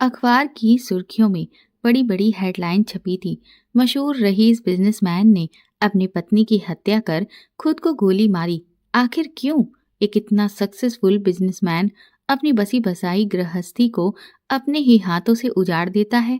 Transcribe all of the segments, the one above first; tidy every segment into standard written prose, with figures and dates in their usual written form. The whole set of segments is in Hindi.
अखबार की सुर्खियों में बड़ी बड़ी हेडलाइन छपी थी। मशहूर रईस बिजनेसमैन ने अपनी पत्नी की हत्या कर खुद को गोली मारी। आखिर क्यों? एक इतना सक्सेसफुल बिजनेसमैन अपनी बसी बसाई गृहस्थी को अपने ही हाथों से उजाड़ देता है।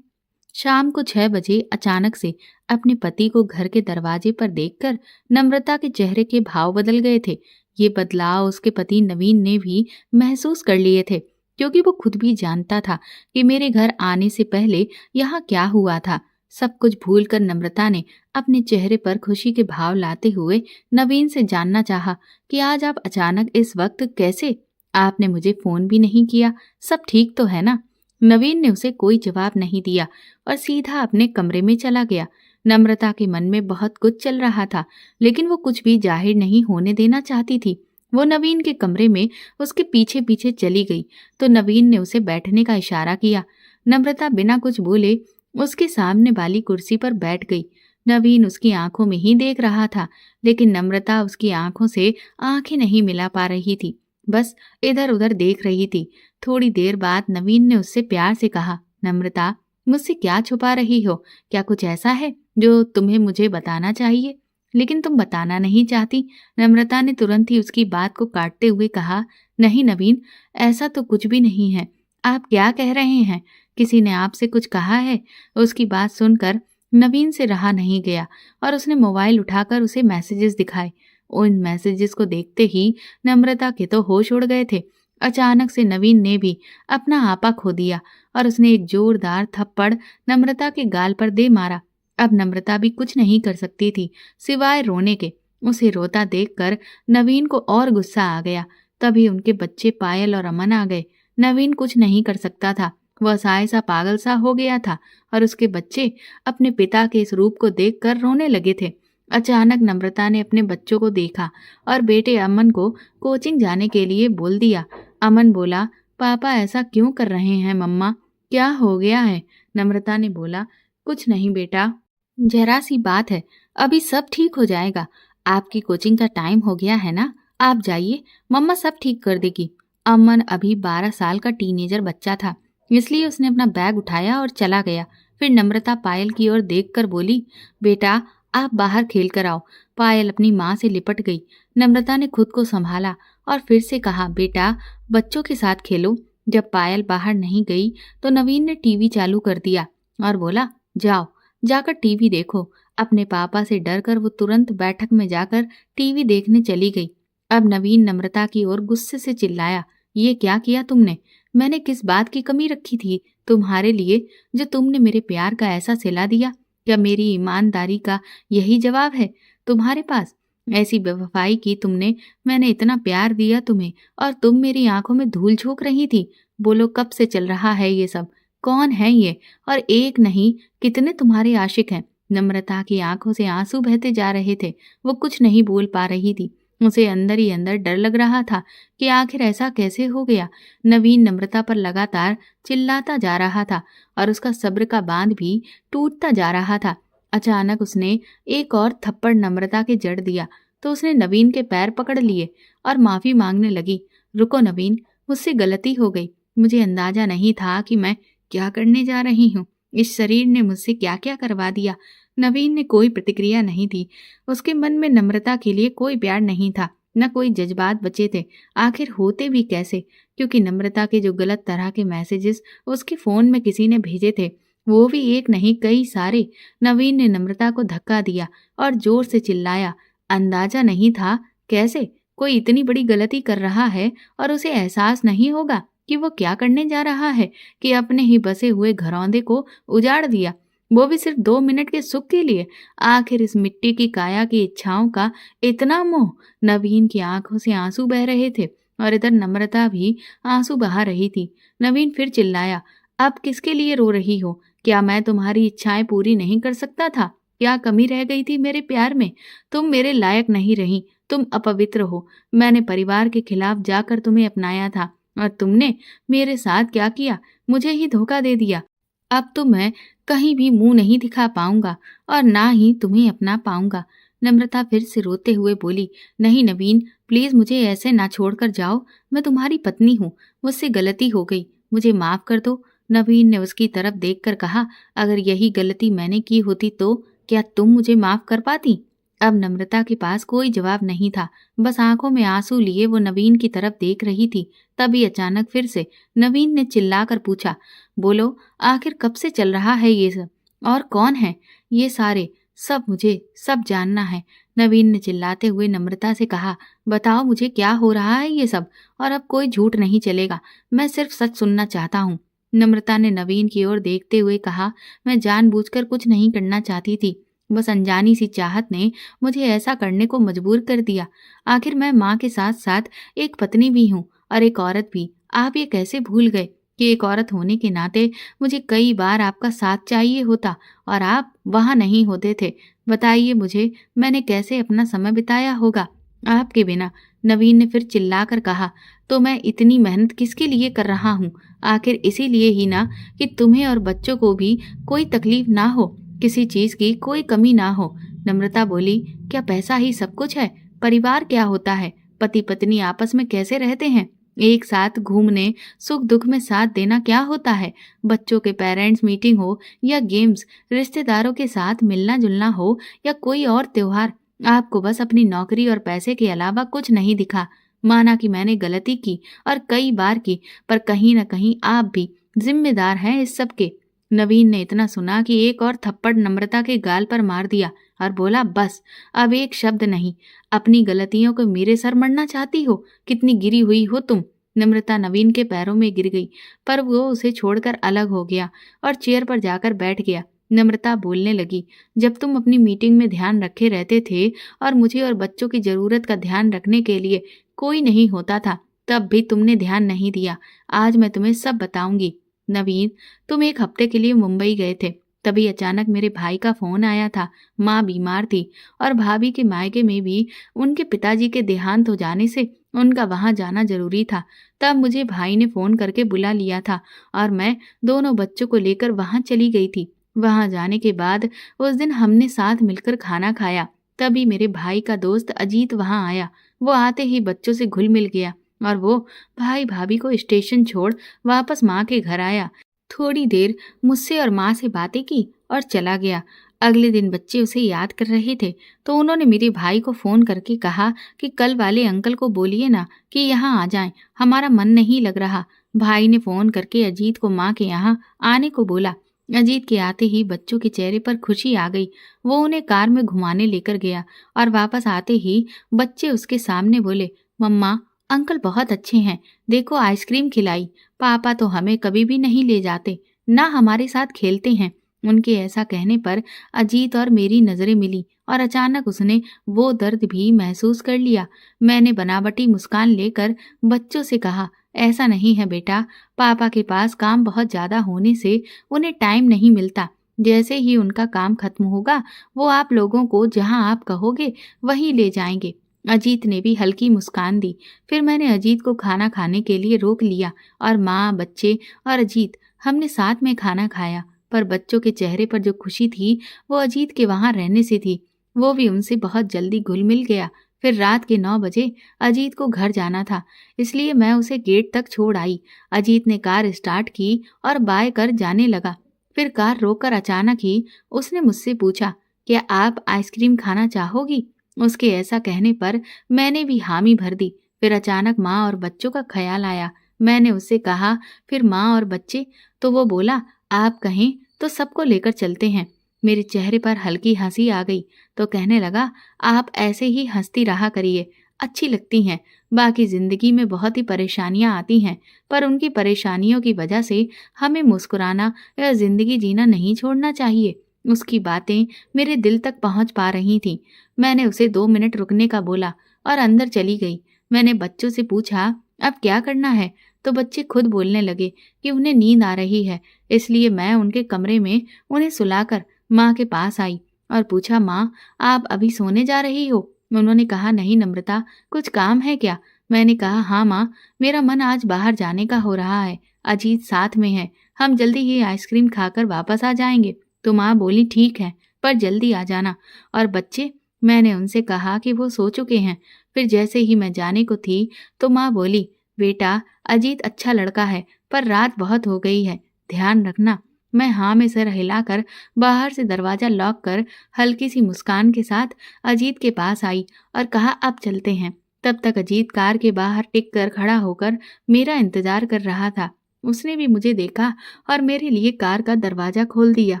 शाम को 6 बजे अचानक से अपने पति को घर के दरवाजे पर देखकर नम्रता के चेहरे के भाव बदल गए थे। ये बदलाव उसके पति नवीन ने भी महसूस कर लिए थे, क्योंकि वो खुद भी जानता था कि मेरे घर आने से पहले यहाँ क्या हुआ था। सब कुछ भूलकर नम्रता ने अपने चेहरे पर खुशी के भाव लाते हुए नवीन से जानना चाहा कि आज आप अचानक इस वक्त कैसे? आपने मुझे फोन भी नहीं किया, सब ठीक तो है ना? नवीन ने उसे कोई जवाब नहीं दिया और सीधा अपने कमरे में चला गया। नम्रता के मन में बहुत कुछ चल रहा था, लेकिन वो कुछ भी जाहिर नहीं होने देना चाहती थी। वो नवीन के कमरे में उसके पीछे पीछे चली गई तो नवीन ने उसे बैठने का इशारा किया। नम्रता बिना कुछ बोले उसके सामने वाली कुर्सी पर बैठ गई। नवीन उसकी आंखों में ही देख रहा था, लेकिन नम्रता उसकी आंखों से आंखें नहीं मिला पा रही थी, बस इधर उधर देख रही थी। थोड़ी देर बाद नवीन ने उससे प्यार से कहा, नम्रता, मुझसे क्या छुपा रही हो? क्या कुछ ऐसा है जो तुम्हें मुझे बताना चाहिए, लेकिन तुम बताना नहीं चाहती? नम्रता ने तुरंत ही उसकी बात को काटते हुए कहा, नहीं नवीन, ऐसा तो कुछ भी नहीं है। आप क्या कह रहे हैं? किसी ने आपसे कुछ कहा है? उसकी बात सुनकर नवीन से रहा नहीं गया और उसने मोबाइल उठाकर उसे मैसेजेस दिखाए। उन मैसेजेस को देखते ही नम्रता के तो होश उड़ गए थे। अचानक से नवीन ने भी अपना आपा खो दिया और उसने एक जोरदार थप्पड़ नम्रता के गाल पर दे मारा। अब नम्रता भी कुछ नहीं कर सकती थी सिवाय रोने के। उसे रोता देखकर नवीन को और गुस्सा आ गया। तभी उनके बच्चे पायल और अमन आ गए। नवीन कुछ नहीं कर सकता था, वह असहाय सा पागल सा हो गया था और उसके बच्चे अपने पिता के इस रूप को देखकर रोने लगे थे। अचानक नम्रता ने अपने बच्चों को देखा और बेटे अमन को कोचिंग जाने के लिए बोल दिया। अमन बोला, पापा ऐसा क्यों कर रहे हैं मम्मा, क्या हो गया है? नम्रता ने बोला, कुछ नहीं बेटा, जरा सी बात है, अभी सब ठीक हो जाएगा। आपकी कोचिंग का टाइम हो गया है ना, आप जाइए, मम्मा सब ठीक कर देगी। अमन अभी 12 साल का टीनेजर बच्चा था, इसलिए उसने अपना बैग उठाया और चला गया। फिर नम्रता पायल की ओर देखकर बोली, बेटा आप बाहर खेल कर आओ। पायल अपनी माँ से लिपट गई। नम्रता ने खुद को संभाला और फिर से कहा, बेटा बच्चों के साथ खेलो। जब पायल बाहर नहीं गई तो नवीन ने टीवी चालू कर दिया और बोला, जाओ जाकर टीवी देखो। अपने पापा से डरकर वो तुरंत बैठक में जाकर टीवी देखने चली गई। अब नवीन नम्रता की ओर गुस्से से चिल्लाया, ये क्या किया तुमने? मैंने किस बात की कमी रखी थी तुम्हारे लिए जो तुमने मेरे प्यार का ऐसा सिला दिया? क्या मेरी ईमानदारी का यही जवाब है तुम्हारे पास? ऐसी बेवफाई की तुमने, मैंने इतना प्यार दिया तुम्हें और तुम मेरी आंखों में धूल झोंक रही थी। बोलो कब से चल रहा है ये सब? कौन है ये? और एक नहीं कितने तुम्हारे आशिक हैं? नम्रता की आंखों से आंसू बहते जा रहे थे। वो कुछ नहीं बोल पा रही थी। उसे अंदर ही अंदर डर लग रहा था कि आखिर ऐसा कैसे हो गया। नवीन नम्रता पर लगातार चिल्लाता जा रहा था और उसका सब्र का बांध भी टूटता जा रहा था। अचानक उसने एक और थप्पड़ नम्रता के जड़ दिया तो उसने नवीन के पैर पकड़ लिए और माफी मांगने लगी। रुको नवीन, मुझसे गलती हो गई। मुझे अंदाजा नहीं था कि मैं क्या करने जा रही हूँ। इस शरीर ने मुझसे क्या क्या करवा दिया। नवीन ने कोई प्रतिक्रिया नहीं दी। उसके मन में नम्रता के लिए कोई प्यार नहीं था, न कोई जज्बात बचे थे। आखिर होते भी कैसे, क्योंकि नम्रता के जो गलत तरह के मैसेजेस उसके फोन में किसी ने भेजे थे, वो भी एक नहीं कई सारे। नवीन ने नम्रता को धक्का दिया और जोर से चिल्लाया, अंदाजा नहीं था? कैसे? कोई इतनी बड़ी गलती कर रहा है और उसे एहसास नहीं होगा कि वो क्या करने जा रहा है, कि अपने ही बसे हुए घरौंदे को उजाड़ दिया, वो भी सिर्फ 2 मिनट के सुख के लिए। आखिर इस मिट्टी की काया की इच्छाओं का इतना मोह। नवीन की आंखों से आंसू बह रहे थे और इधर नम्रता भी आंसू बहा रही थी। नवीन फिर चिल्लाया, अब किसके लिए रो रही हो? क्या मैं तुम्हारी इच्छाएं पूरी नहीं कर सकता था? क्या कमी रह गई थी मेरे प्यार में? तुम मेरे लायक नहीं रही, तुम अपवित्र हो। मैंने परिवार के खिलाफ जाकर तुम्हें अपनाया था और तुमने मेरे साथ क्या किया? मुझे ही धोखा दे दिया। अब तो मैं कहीं भी मुंह नहीं दिखा पाऊंगा और ना ही तुम्हें अपना पाऊंगा। नम्रता फिर से रोते हुए बोली, नहीं नवीन, प्लीज मुझे ऐसे ना छोड़कर जाओ। मैं तुम्हारी पत्नी हूँ, मुझसे गलती हो गई, मुझे माफ कर दो। नवीन ने उसकी तरफ देखकर कहा, अगर यही गलती मैंने की होती तो क्या तुम मुझे माफ कर पाती? अब नम्रता के पास कोई जवाब नहीं था, बस आंखों में आंसू लिए वो नवीन की तरफ देख रही थी। तभी अचानक फिर से नवीन ने चिल्लाकर पूछा, बोलो, आखिर कब से चल रहा है ये सब? और कौन है ये सारे? सब मुझे सब जानना है। नवीन ने चिल्लाते हुए नम्रता से कहा, बताओ मुझे क्या हो रहा है ये सब? और अब कोई झूठ नहीं चलेगा, मैं सिर्फ सच सुनना चाहता हूँ। नम्रता ने नवीन की ओर देखते हुए कहा, मैं जानबूझकर कुछ नहीं करना चाहती थी, बस अनजानी सी चाहत ने मुझे ऐसा करने को मजबूर कर दिया। आखिर मैं माँ के साथ साथ एक पत्नी भी हूँ और एक औरत भी। आप ये कैसे भूल गए कि एक औरत होने के नाते मुझे कई बार आपका साथ चाहिए होता और आप वहाँ नहीं होते थे। बताइए मुझे, मैंने कैसे अपना समय बिताया होगा आपके बिना? नवीन ने फिर चिल्लाकर कहा, तो मैं इतनी मेहनत किसके लिए कर रहा हूँ? आखिर इसीलिए ही ना कि तुम्हें और बच्चों को भी कोई तकलीफ ना हो, किसी चीज की कोई कमी ना हो। नम्रता बोली, क्या पैसा ही सब कुछ है? परिवार क्या होता है? पति पत्नी आपस में कैसे रहते हैं? एक साथ घूमने, सुख दुख में साथ देना क्या होता है? बच्चों के पेरेंट्स मीटिंग हो या गेम्स, रिश्तेदारों के साथ मिलना जुलना हो या कोई और त्योहार, आपको बस अपनी नौकरी और पैसे के अलावा कुछ नहीं दिखा। माना कि मैंने गलती की और कई बार की, पर कहीं न कहीं आप भी जिम्मेदार हैं इस सब के। नवीन ने इतना सुना कि एक और थप्पड़ नम्रता के गाल पर मार दिया और बोला, बस अब एक शब्द नहीं। अपनी गलतियों को मेरे सर मढ़ना चाहती हो? कितनी गिरी हुई हो तुम? नम्रता नवीन के पैरों में गिर गई, पर वो उसे छोड़कर अलग हो गया और चेयर पर जाकर बैठ गया। नम्रता बोलने लगी, जब तुम अपनी मीटिंग में ध्यान रखे रहते थे और मुझे और बच्चों की जरूरत का ध्यान रखने के लिए कोई नहीं होता था, तब भी तुमने ध्यान नहीं दिया। आज मैं तुम्हें सब बताऊंगी। नवीन, तुम एक हफ्ते के लिए मुंबई गए थे, तभी अचानक मेरे भाई का फोन आया था। माँ बीमार थी और भाभी के मायके में भी उनके पिताजी के देहांत हो जाने से उनका वहां जाना जरूरी था। तब मुझे भाई ने फोन करके बुला लिया था और मैं दोनों बच्चों को लेकर वहां चली गई थी। वहां जाने के बाद उस दिन हमने साथ मिलकर खाना खाया। तभी मेरे भाई का दोस्त अजीत वहां आया। वो आते ही बच्चों से घुल मिल गया और वो भाई भाभी को स्टेशन छोड़ वापस माँ के घर आया। थोड़ी देर मुझसे और माँ से बातें की और चला गया। अगले दिन बच्चे उसे याद कर रहे थे तो उन्होंने मेरे भाई को फोन करके कहा कि कल वाले अंकल को बोलिए ना कि यहाँ आ जाएं, हमारा मन नहीं लग रहा। भाई ने फोन करके अजीत को माँ के यहाँ आने को बोला। अजीत के आते ही बच्चों के चेहरे पर खुशी आ गई। वो उन्हें कार में घुमाने लेकर गया और वापस आते ही बच्चे उसके सामने बोले, मम्मा, अंकल बहुत अच्छे हैं, देखो आइसक्रीम खिलाई। पापा तो हमें कभी भी नहीं ले जाते, ना हमारे साथ खेलते हैं। उनके ऐसा कहने पर अजीत और मेरी नजरें मिली और अचानक उसने वो दर्द भी महसूस कर लिया। मैंने बनावटी मुस्कान लेकर बच्चों से कहा, ऐसा नहीं है बेटा, पापा के पास काम बहुत ज्यादा होने से उन्हें टाइम नहीं मिलता। जैसे ही उनका काम खत्म होगा वो आप लोगों को जहां आप कहोगे वहीं ले जाएंगे। अजीत ने भी हल्की मुस्कान दी। फिर मैंने अजीत को खाना खाने के लिए रोक लिया और माँ, बच्चे और अजीत हमने साथ में खाना खाया। पर बच्चों के चेहरे पर जो खुशी थी वो अजीत के वहां रहने से थी। वो भी उनसे बहुत जल्दी घुल मिल गया। फिर रात के 9 बजे अजीत को घर जाना था, इसलिए मैं उसे गेट तक छोड़ आई। अजीत ने कार स्टार्ट की और बाय कर जाने लगा। फिर कार रोककर अचानक ही उसने मुझसे पूछा, क्या आप आइसक्रीम खाना चाहोगी? उसके ऐसा कहने पर मैंने भी हामी भर दी। फिर अचानक माँ और बच्चों का ख्याल आया। मैंने उससे कहा, फिर माँ और बच्चे? तो वो बोला, आप कहें तो सबको लेकर चलते हैं। मेरे चेहरे पर हल्की हंसी आ गई तो कहने लगा, आप ऐसे ही हंसती रहा करिए, अच्छी लगती हैं। बाकी जिंदगी में बहुत ही परेशानियां आती हैं, पर उनकी परेशानियों की वजह से हमें मुस्कुराना या जिंदगी जीना नहीं छोड़ना चाहिए। उसकी बातें मेरे दिल तक पहुंच पा रही थीं। मैंने उसे 2 मिनट रुकने का बोला और अंदर चली गई। मैंने बच्चों से पूछा, अब क्या करना है? तो बच्चे खुद बोलने लगे कि उन्हें नींद आ रही है, इसलिए मैं उनके कमरे में उन्हें सुलाकर माँ के पास आई और पूछा, माँ, आप अभी सोने जा रही हो? उन्होंने कहा, नहीं नम्रता, कुछ काम है क्या? मैंने कहा, हाँ माँ, मेरा मन आज बाहर जाने का हो रहा है। अजीत साथ में है, हम जल्दी ही आइसक्रीम खाकर वापस आ जाएंगे। तो माँ बोली, ठीक है, पर जल्दी आ जाना। और बच्चे? मैंने उनसे कहा कि वो सो चुके हैं। फिर जैसे ही मैं जाने को थी तो माँ बोली, बेटा, अजीत अच्छा लड़का है, पर रात बहुत हो गई है, ध्यान रखना। मैं हाँ में सिर हिलाकर बाहर से दरवाजा लॉक कर हल्की सी मुस्कान के साथ अजीत के पास आई और कहा, अब चलते हैं। तब तक अजीत कार के बाहर टिक कर खड़ा होकर मेरा इंतजार कर रहा था। उसने भी मुझे देखा और मेरे लिए कार का दरवाजा खोल दिया।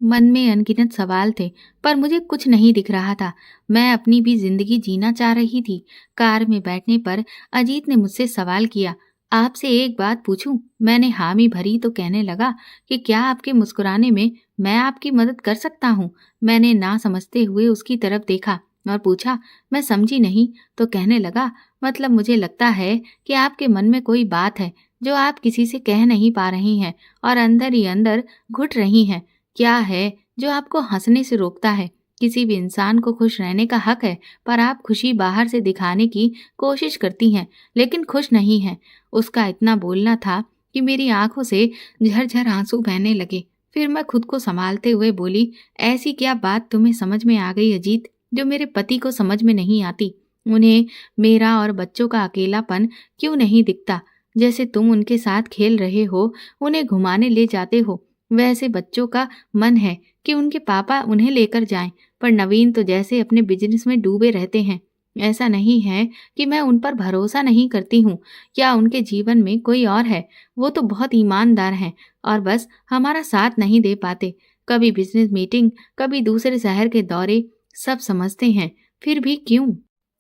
मन में अनगिनत सवाल थे, पर मुझे कुछ नहीं दिख रहा था। मैं अपनी भी जिंदगी जीना चाह रही थी। कार में बैठने पर अजीत ने मुझसे सवाल किया, आपसे एक बात पूछूं? मैंने हामी भरी तो कहने लगा कि क्या आपके मुस्कुराने में मैं आपकी मदद कर सकता हूँ? मैंने ना समझते हुए उसकी तरफ देखा और पूछा, मैं समझी नहीं। तो कहने लगा, मतलब मुझे लगता है कि आपके मन में कोई बात है जो आप किसी से कह नहीं पा रही हैं और अंदर ही अंदर घुट रही हैं। क्या है जो आपको हंसने से रोकता है? किसी भी इंसान को खुश रहने का हक है, पर आप खुशी बाहर से दिखाने की कोशिश करती हैं, लेकिन खुश नहीं हैं। उसका इतना बोलना था कि मेरी आंखों से झरझर आंसू बहने लगे। फिर मैं खुद को संभालते हुए बोली, ऐसी क्या बात तुम्हें समझ में आ गई अजीत, जो मेरे पति को समझ में नहीं आती? उन्हें मेरा और बच्चों का अकेलापन क्यों नहीं दिखता? जैसे तुम उनके साथ खेल रहे हो, उन्हें घुमाने ले जाते हो, वैसे बच्चों का मन है कि उनके पापा उन्हें लेकर जाएं, पर नवीन तो जैसे अपने बिजनेस में डूबे रहते हैं। ऐसा नहीं है कि मैं उन पर भरोसा नहीं करती हूँ या उनके जीवन में कोई और है। वो तो बहुत ईमानदार हैं और बस हमारा साथ नहीं दे पाते। कभी बिजनेस मीटिंग, कभी दूसरे शहर के दौरे, सब समझते हैं, फिर भी क्यों?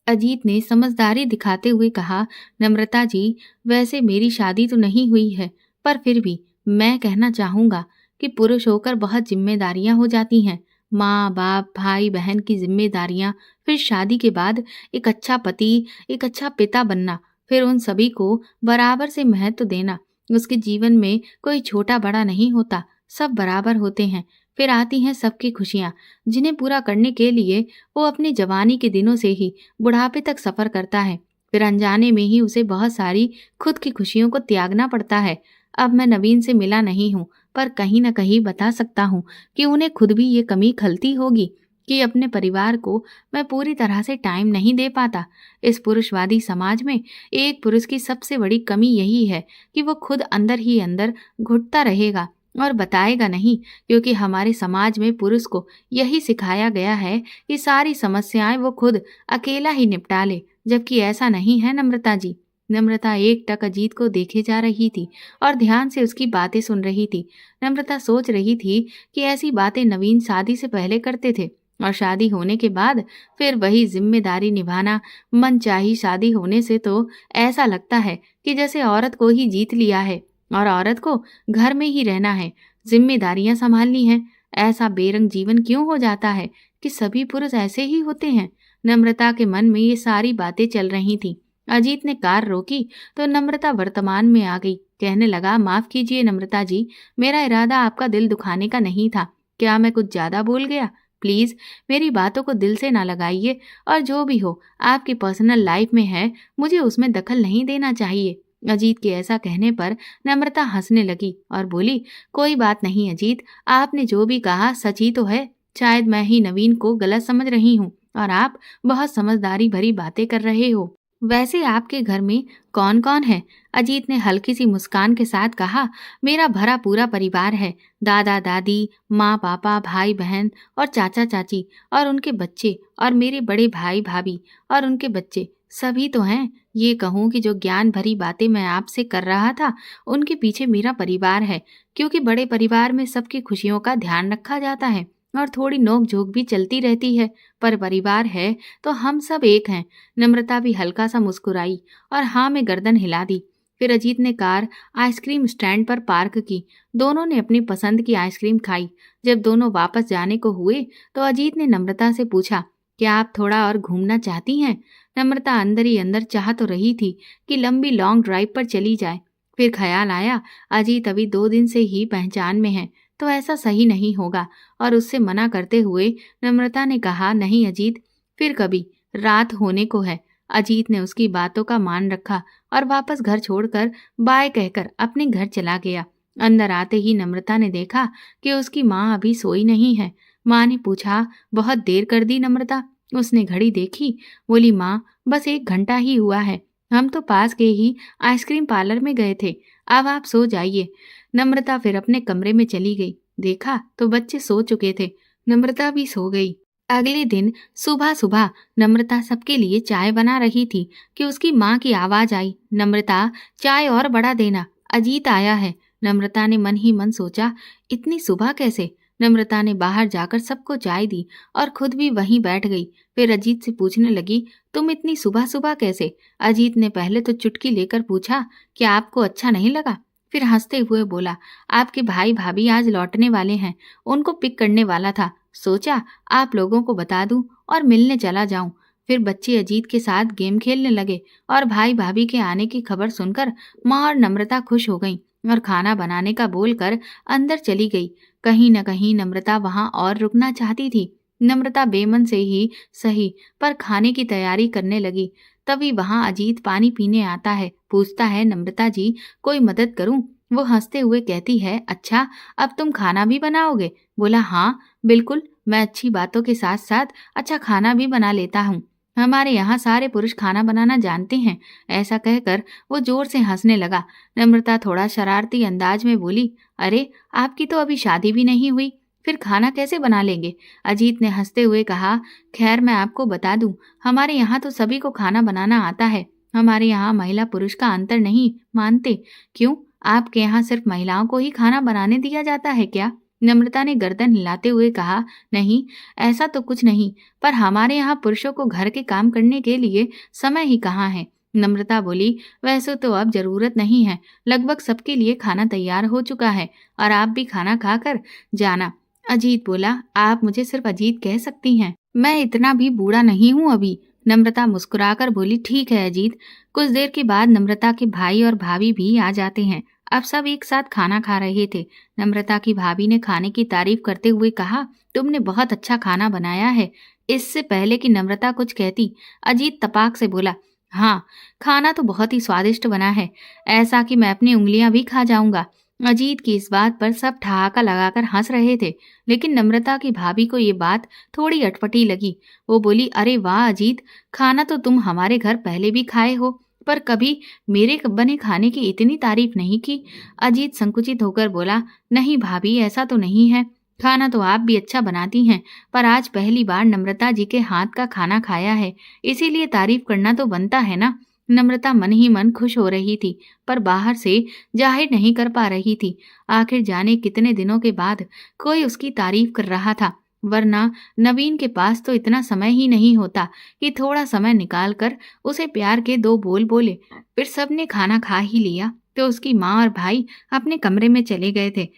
अजीत ने समझदारी दिखाते हुए कहा, नम्रता जी, वैसे मेरी शादी तो नहीं हुई है, पर फिर भी मैं कहना चाहूँगा कि पुरुष होकर बहुत जिम्मेदारियां हो जाती हैं। माँ बाप, भाई बहन की जिम्मेदारियां, फिर शादी के बाद एक अच्छा पति, एक अच्छा पिता बनना, फिर उन सभी को बराबर से महत्व देना। उसके जीवन में कोई छोटा बड़ा नहीं होता, सब बराबर होते हैं। फिर आती हैं सबकी खुशियाँ, जिन्हें पूरा करने के लिए वो अपनी जवानी के दिनों से ही बुढ़ापे तक सफ़र करता है। फिर अनजाने में ही उसे बहुत सारी खुद की खुशियों को त्यागना पड़ता है। अब मैं नवीन से मिला नहीं हूँ, पर कहीं न कहीं बता सकता हूँ कि उन्हें खुद भी ये कमी खलती होगी कि अपने परिवार को मैं पूरी तरह से टाइम नहीं दे पाता। इस पुरुषवादी समाज में एक पुरुष की सबसे बड़ी कमी यही है कि वो खुद अंदर ही अंदर घुटता रहेगा और बताएगा नहीं, क्योंकि हमारे समाज में पुरुष को यही सिखाया गया है कि सारी समस्याएं वो खुद अकेला ही निपटा ले, जबकि ऐसा नहीं है नम्रता जी। नम्रता एकटक अजीत को देखे जा रही थी और ध्यान से उसकी बातें सुन रही थी। नम्रता सोच रही थी कि ऐसी बातें नवीन शादी से पहले करते थे और शादी होने के बाद फिर वही जिम्मेदारी निभाना। मनचाही शादी होने से तो ऐसा लगता है कि जैसे औरत को ही जीत लिया है और औरत को घर में ही रहना है, जिम्मेदारियां संभालनी है। ऐसा बेरंग जीवन क्यों हो जाता है कि सभी पुरुष ऐसे ही होते हैं? नम्रता के मन में ये सारी बातें चल रही थी। अजीत ने कार रोकी तो नम्रता वर्तमान में आ गई। कहने लगा, माफ कीजिए नम्रता जी, मेरा इरादा आपका दिल दुखाने का नहीं था। क्या मैं कुछ ज्यादा बोल गया? प्लीज मेरी बातों को दिल से ना लगाइए, और जो भी हो आपकी पर्सनल लाइफ में है, मुझे उसमें दखल नहीं देना चाहिए। अजीत के ऐसा कहने पर नम्रता हंसने लगी और बोली, कोई बात नहीं अजीत, आपने जो भी कहा सच ही तो है। शायद मैं ही नवीन को गलत समझ रही हूँ और आप बहुत समझदारी भरी बातें कर रहे हो। वैसे आपके घर में कौन कौन है? अजीत ने हल्की सी मुस्कान के साथ कहा, मेरा भरा पूरा परिवार है। दादा दादी, माँ पापा, भाई बहन और चाचा चाची और उनके बच्चे, और मेरे बड़े भाई भाभी और उनके बच्चे, सभी तो हैं। ये कहूँ कि जो ज्ञान भरी बातें मैं आपसे कर रहा था, उनके पीछे मेरा परिवार है, क्योंकि बड़े परिवार में सबकी खुशियों का ध्यान रखा जाता है और थोड़ी नोक झोंक भी चलती रहती है, पर परिवार है तो हम सब एक हैं। नम्रता भी हल्का सा मुस्कुराई और हाँ में गर्दन हिला दी। फिर अजीत ने कार आइसक्रीम स्टैंड पर पार्क की। दोनों ने अपनी पसंद की आइसक्रीम खाई। जब दोनों वापस जाने को हुए तो अजीत ने नम्रता से पूछा, क्या आप थोड़ा और घूमना चाहती हैं? नम्रता अंदर ही अंदर चाह तो रही थी कि लंबी लॉन्ग ड्राइव पर चली जाए। फिर ख्याल आया, अजीत अभी 2 दिन से ही पहचान में है, तो ऐसा सही नहीं होगा, और उससे मना करते हुए नम्रता ने कहा, नहीं अजीत, फिर कभी, रात होने को है। अजीत ने उसकी बातों का मान रखा और वापस घर छोड़कर बाय कहकर अपने घर चला गया। अंदर आते ही नम्रता ने देखा कि उसकी माँ अभी सोई नहीं है। माँ ने पूछा, बहुत देर कर दी नम्रता? उसने घड़ी देखी, बोली, माँ बस 1 घंटा ही हुआ है, हम तो पास के ही आइसक्रीम पार्लर में गए थे, अब आप सो जाइए। नम्रता फिर अपने कमरे में चली गई। देखा तो बच्चे सो चुके थे, नम्रता भी सो गई। अगले दिन सुबह सुबह नम्रता सबके लिए चाय बना रही थी कि उसकी माँ की आवाज आई, नम्रता चाय और बड़ा देना, अजीत आया है। नम्रता ने मन ही मन सोचा, इतनी सुबह कैसे? नम्रता ने बाहर जाकर सबको चाय दी और खुद भी वहीं बैठ गई। फिर अजीत से पूछने लगी, तुम इतनी सुबह सुबह कैसे? अजीत ने पहले तो चुटकी लेकर पूछा, क्या आपको अच्छा नहीं लगा? फिर हंसते हुए बोला, आपके भाई भाभी आज लौटने वाले हैं, उनको पिक करने वाला था, सोचा आप लोगों को बता दूं और मिलने चला जाऊं। फिर बच्चे अजीत के साथ गेम खेलने लगे और भाई भाभी के आने की खबर सुनकर माँ और नम्रता खुश हो गईं और खाना बनाने का बोलकर अंदर चली गई। कहीं न कहीं नम्रता वहां और रुकना चाहती थी। नम्रता बेमन से ही सही पर खाने की तैयारी करने लगी। तभी वहां अजीत पानी पीने आता है, पूछता है, नम्रता जी कोई मदद करूं? वो हंसते हुए कहती है, अच्छा अब तुम खाना भी बनाओगे? बोला, हाँ बिल्कुल, मैं अच्छी बातों के साथ साथ अच्छा खाना भी बना लेता हूँ। हमारे यहाँ सारे पुरुष खाना बनाना जानते हैं। ऐसा कहकर वो जोर से हंसने लगा। नम्रता थोड़ा शरारती अंदाज में बोली, अरे आपकी तो अभी शादी भी नहीं हुई, फिर खाना कैसे बना लेंगे? अजीत ने हंसते हुए कहा, खैर मैं आपको बता दूं, हमारे यहाँ तो सभी को खाना बनाना आता है। हमारे यहाँ महिला पुरुष का अंतर नहीं मानते। क्यों, आपके यहाँ सिर्फ महिलाओं को ही खाना बनाने दिया जाता है क्या? नम्रता ने गर्दन हिलाते हुए कहा, नहीं ऐसा तो कुछ नहीं, पर हमारे यहाँ पुरुषों को घर के काम करने के लिए समय ही कहाँ है। नम्रता बोली, वैसे तो अब जरूरत नहीं है, लगभग सबके लिए खाना तैयार हो चुका है और आप भी खाना खाकर जाना। अजीत बोला, आप मुझे सिर्फ अजीत कह सकती हैं, मैं इतना भी बूढ़ा नहीं हूँ अभी। नम्रता मुस्कुराकर बोली, ठीक है अजीत। कुछ देर के बाद नम्रता के भाई और भाभी भी आ जाते हैं। अब सब एक साथ खाना खा रहे थे। नम्रता की भाभी ने खाने की तारीफ करते हुए कहा, तुमने बहुत अच्छा खाना बनाया है। इससे पहले कि नम्रता कुछ कहती, अजीत तपाक से बोला, हाँ खाना तो बहुत ही स्वादिष्ट बना है, ऐसा कि मैं अपनी उंगलियां भी खा जाऊंगा। अजीत की इस बात पर सब ठहाका लगाकर हंस रहे थे, लेकिन नम्रता की भाभी को ये बात थोड़ी अटपटी लगी। वो बोली, अरे वाह अजीत, खाना तो तुम हमारे घर पहले भी खाए हो, पर कभी मेरे बने खाने की इतनी तारीफ नहीं की। अजीत संकुचित होकर बोला, नहीं भाभी ऐसा तो नहीं है, खाना तो आप भी अच्छा बनाती हैं, पर आज पहली बार नम्रता जी के हाथ का खाना खाया है, इसीलिए तारीफ करना तो बनता है ना। नम्रता मन ही मन खुश हो रही थी, पर बाहर से जाहिर नहीं कर पा रही थी। आखिर जाने कितने दिनों के बाद कोई उसकी तारीफ कर रहा था, वरना नवीन के पास तो इतना समय ही नहीं होता कि थोड़ा समय निकाल कर उसे प्यार के दो बोल बोले। फिर सबने खाना खा ही लिया तो उसकी माँ और भाई अपने कमरे में चले गए थे।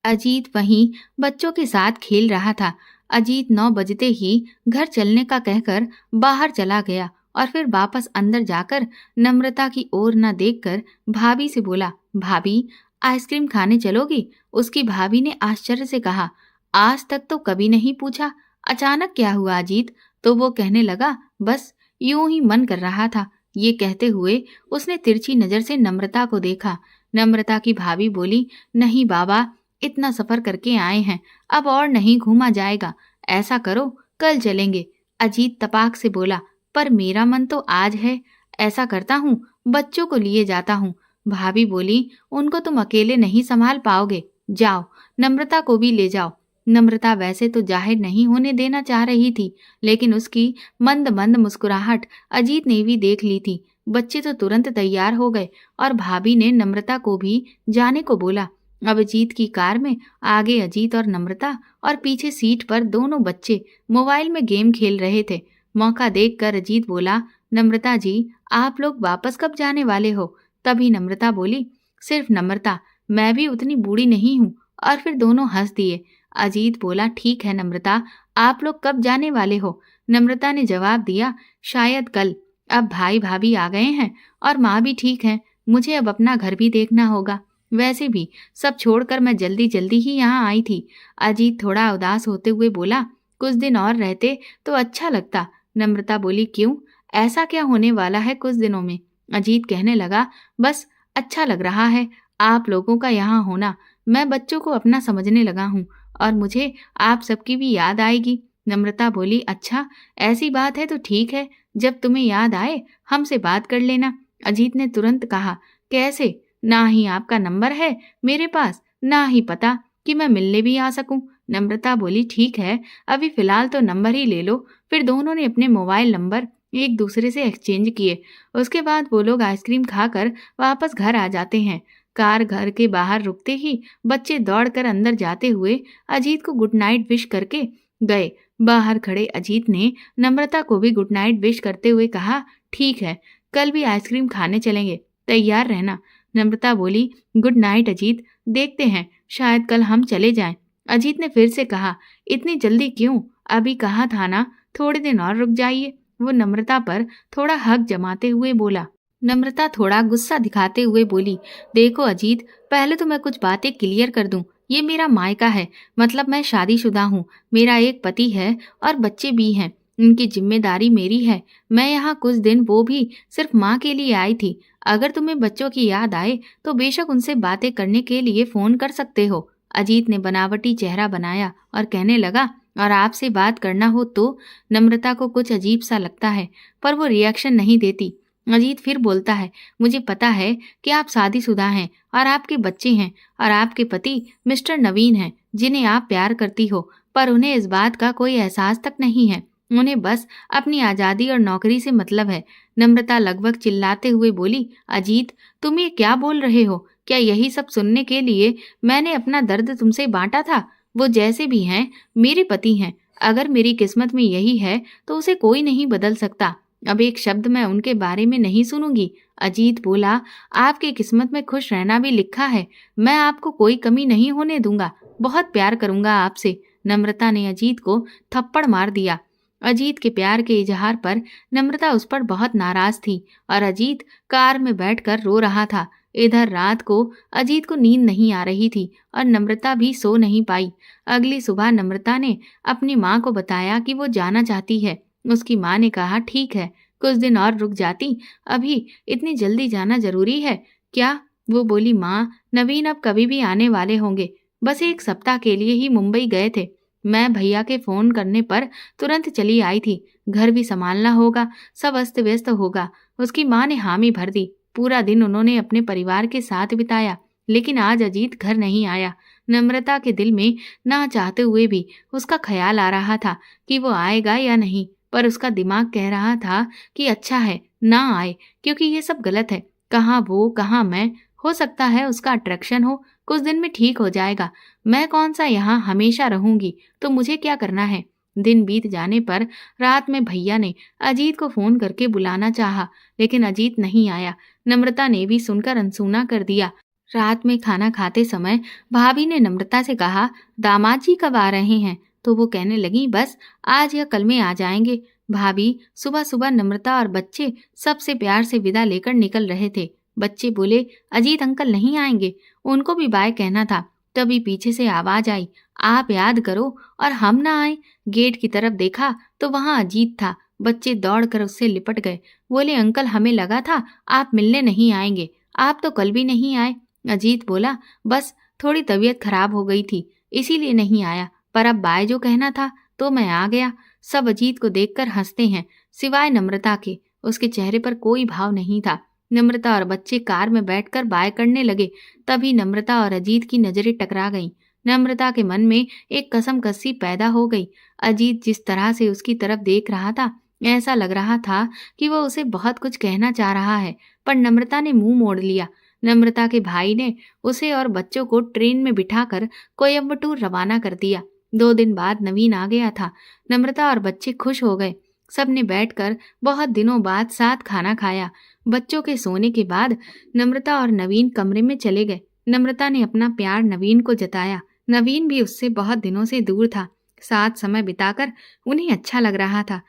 अजीत वहीं बच्चों के साथ खेल रहा था। अजीत 9 बजते ही घर चलने का कहकर बाहर चला गया और फिर वापस अंदर जाकर नम्रता की ओर न देखकर भाभी से बोला, भाभी आइसक्रीम खाने चलोगी? उसकी भाभी ने आश्चर्य से कहा, आज तक तो कभी नहीं पूछा, अचानक क्या हुआ अजीत? तो वो कहने लगा, बस यूं ही मन कर रहा था। ये कहते हुए उसने तिरछी नजर से नम्रता को देखा। नम्रता की भाभी बोली, नहीं बाबा, इतना सफर करके आए हैं, अब और नहीं घूमा जाएगा, ऐसा करो कल चलेंगे। अजीत तपाक से बोला, पर मेरा मन तो आज है, ऐसा करता हूँ बच्चों को लिए जाता हूँ। भाभी बोली, उनको तुम अकेले नहीं संभाल पाओगे, जाओ नम्रता को भी ले जाओ। नम्रता वैसे तो जाहिर नहीं होने देना चाह रही थी, लेकिन उसकी मंद मंद मुस्कुराहट अजीत ने भी देख ली थी। बच्चे तो तुरंत तैयार हो गए और भाभी ने नम्रता को भी जाने को बोला। अब अजीत की कार में आगे अजीत और नम्रता और पीछे सीट पर दोनों बच्चे मोबाइल में गेम खेल रहे थे। मौका देखकर अजीत बोला, नम्रता जी आप लोग वापस कब जाने वाले हो? तभी नम्रता बोली, सिर्फ नम्रता, मैं भी उतनी बूढ़ी नहीं हूँ। और फिर दोनों हंस दिए। अजीत बोला, ठीक है नम्रता, आप लोग कब जाने वाले हो? नम्रता ने जवाब दिया, शायद कल। अब भाई भाभी आ गए हैं और माँ भी ठीक है, मुझे अब अपना घर भी देखना होगा। वैसे भी सब छोड़कर मैं जल्दी जल्दी ही यहाँ आई थी। अजीत थोड़ा उदास होते हुए बोला, कुछ दिन और रहते तो अच्छा लगता। नम्रता बोली, क्यों, ऐसा क्या होने वाला है कुछ दिनों में? अजीत कहने लगा, बस अच्छा लग रहा है आप लोगों का यहाँ होना। मैं बच्चों को अपना समझने लगा हूँ और मुझे आप सबकी भी याद आएगी। नम्रता बोली, अच्छा ऐसी बात है तो ठीक है, जब तुम्हें याद आए हमसे बात कर लेना। अजीत ने तुरंत कहा, कैसे? ना ही आपका नंबर है मेरे पास, ना ही पता कि मैं मिलने भी आ सकूं। नम्रता बोली, ठीक है, अभी फिलहाल तो नंबर ही ले लो। फिर दोनों ने अपने मोबाइल नंबर एक दूसरे से एक्सचेंज किए। उसके बाद वो लोग आइसक्रीम खाकर वापस घर आ जाते हैं। कार घर के बाहर रुकते ही बच्चे दौड़कर अंदर जाते हुए अजीत को गुड नाइट विश करके गए। बाहर खड़े अजीत ने नम्रता को भी गुड नाइट विश करते हुए कहा, ठीक है, कल भी आइसक्रीम खाने चलेंगे, तैयार रहना। नम्रता बोली, गुड नाइट अजीत, देखते हैं, शायद कल हम चले जाएं। अजीत ने फिर से कहा, इतनी जल्दी क्यों, अभी कहा था ना, थोड़े दिन और रुक जाइए। वो नम्रता पर थोड़ा हक जमाते हुए बोला। नम्रता थोड़ा गुस्सा दिखाते हुए बोली, देखो अजीत, पहले तो मैं कुछ बातें क्लियर कर दूं। ये मेरा मायका है, मतलब मैं शादीशुदा हूँ। मेरा एक पति है और बच्चे भी हैं। उनकी जिम्मेदारी मेरी है। मैं यहाँ कुछ दिन, वो भी सिर्फ माँ के लिए आई थी। अगर तुम्हें बच्चों की याद आए तो बेशक उनसे बातें करने के लिए फोन कर सकते हो। अजीत ने बनावटी चेहरा बनाया और कहने लगा, और आपसे बात करना हो तो। नम्रता को कुछ अजीब सा लगता है, पर वो रिएक्शन नहीं देती। अजीत फिर बोलता है, मुझे पता है कि आप शादीशुदा हैं और आपके बच्चे हैं और आपके पति मिस्टर नवीन हैं, जिन्हें आप प्यार करती हो, पर उन्हें इस बात का कोई एहसास तक नहीं है। उन्हें बस अपनी आज़ादी और नौकरी से मतलब है। नम्रता लगभग चिल्लाते हुए बोली, अजीत, तुम ये क्या बोल रहे हो? क्या यही सब सुनने के लिए मैंने अपना दर्द तुमसे बांटा था? वो जैसे भी हैं, मेरे पति हैं। अगर मेरी किस्मत में यही है तो उसे कोई नहीं बदल सकता। अब एक शब्द मैं उनके बारे में नहीं सुनूंगी। अजीत बोला, आपकी किस्मत में खुश रहना भी लिखा है। मैं आपको कोई कमी नहीं होने दूंगा। बहुत प्यार करूंगा आपसे। नम्रता ने अजीत को थप्पड़ मार दिया। अजीत के प्यार के इजहार पर नम्रता उस पर बहुत नाराज थी और अजीत कार में बैठकर रो रहा था। इधर रात को अजीत को नींद नहीं आ रही थी और नम्रता भी सो नहीं पाई। अगली सुबह नम्रता ने अपनी माँ को बताया कि वो जाना चाहती है। उसकी माँ ने कहा, ठीक है, कुछ दिन और रुक जाती, अभी इतनी जल्दी जाना जरूरी है क्या? वो बोली, माँ, नवीन अब कभी भी आने वाले होंगे। बस एक सप्ताह के लिए ही मुंबई गए थे। मैं भैया के फोन करने पर तुरंत चली आई थी। घर भी संभालना होगा, सब अस्त व्यस्त होगा। उसकी माँ ने हामी भर दी। पूरा दिन उन्होंने अपने परिवार के साथ बिताया, लेकिन आज अजीत घर नहीं आया। नम्रता के दिल में ना चाहते हुए भी उसका ख्याल आ रहा था कि वो आएगा या नहीं, पर उसका दिमाग कह रहा था कि अच्छा है ना आए, क्योंकि ये सब गलत है। कहाँ वो, कहाँ मैं। हो सकता है उसका अट्रैक्शन हो, कुछ दिन में ठीक हो जाएगा। मैं कौन सा यहाँ हमेशा रहूंगी, तो मुझे क्या करना है। दिन बीत जाने पर रात में भैया ने अजीत को फोन करके बुलाना चाहा, लेकिन अजीत नहीं आया। नम्रता ने भी सुनकर अनसुना कर दिया। रात में खाना खाते समय भाभी ने नम्रता से कहा, दामाद जी कब आ रहे हैं? तो वो कहने लगी, बस आज या कल में आ जाएंगे। भाभी सुबह सुबह नम्रता और बच्चे सबसे प्यार से विदा लेकर निकल रहे थे। बच्चे बोले, अजीत अंकल नहीं आएंगे, उनको भी बाय कहना था। तभी पीछे से आवाज आई, आप याद करो और हम ना आए। गेट की तरफ देखा तो वहां अजीत था। बच्चे दौड़कर उससे लिपट गए। बोले, अंकल, हमें लगा था आप मिलने नहीं आएंगे, आप तो कल भी नहीं आए। अजीत बोला, बस थोड़ी तबीयत खराब हो गई थी, इसीलिए नहीं आया, पर अब बाय जो कहना था तो मैं आ गया। सब अजीत को देखकर हंसते हैं, सिवाय नम्रता के। उसके चेहरे पर कोई भाव नहीं था। नम्रता और बच्चे कार में बैठकर बाय करने लगे। तभी नम्रता और अजीत की नजरें टकरा गईं। नम्रता के मन में एक कसमकसी पैदा हो गई। अजीत जिस तरह से उसकी तरफ देख रहा था, ऐसा लग रहा था कि वो उसे बहुत कुछ कहना चाह रहा है, पर नम्रता ने मुंह मोड़ लिया। नम्रता के भाई ने उसे और बच्चों को ट्रेन में बिठाकर कोयम्बटूर रवाना कर दिया। 2 दिन बाद नवीन आ गया था। नम्रता और बच्चे खुश हो गए। सबने बैठकर बहुत दिनों बाद साथ खाना खाया। बच्चों के सोने के बाद नम्रता और नवीन कमरे में चले गए। नम्रता ने अपना प्यार नवीन को जताया। नवीन भी उससे बहुत दिनों से दूर था। साथ समय बिताकर उन्हें अच्छा लग रहा था।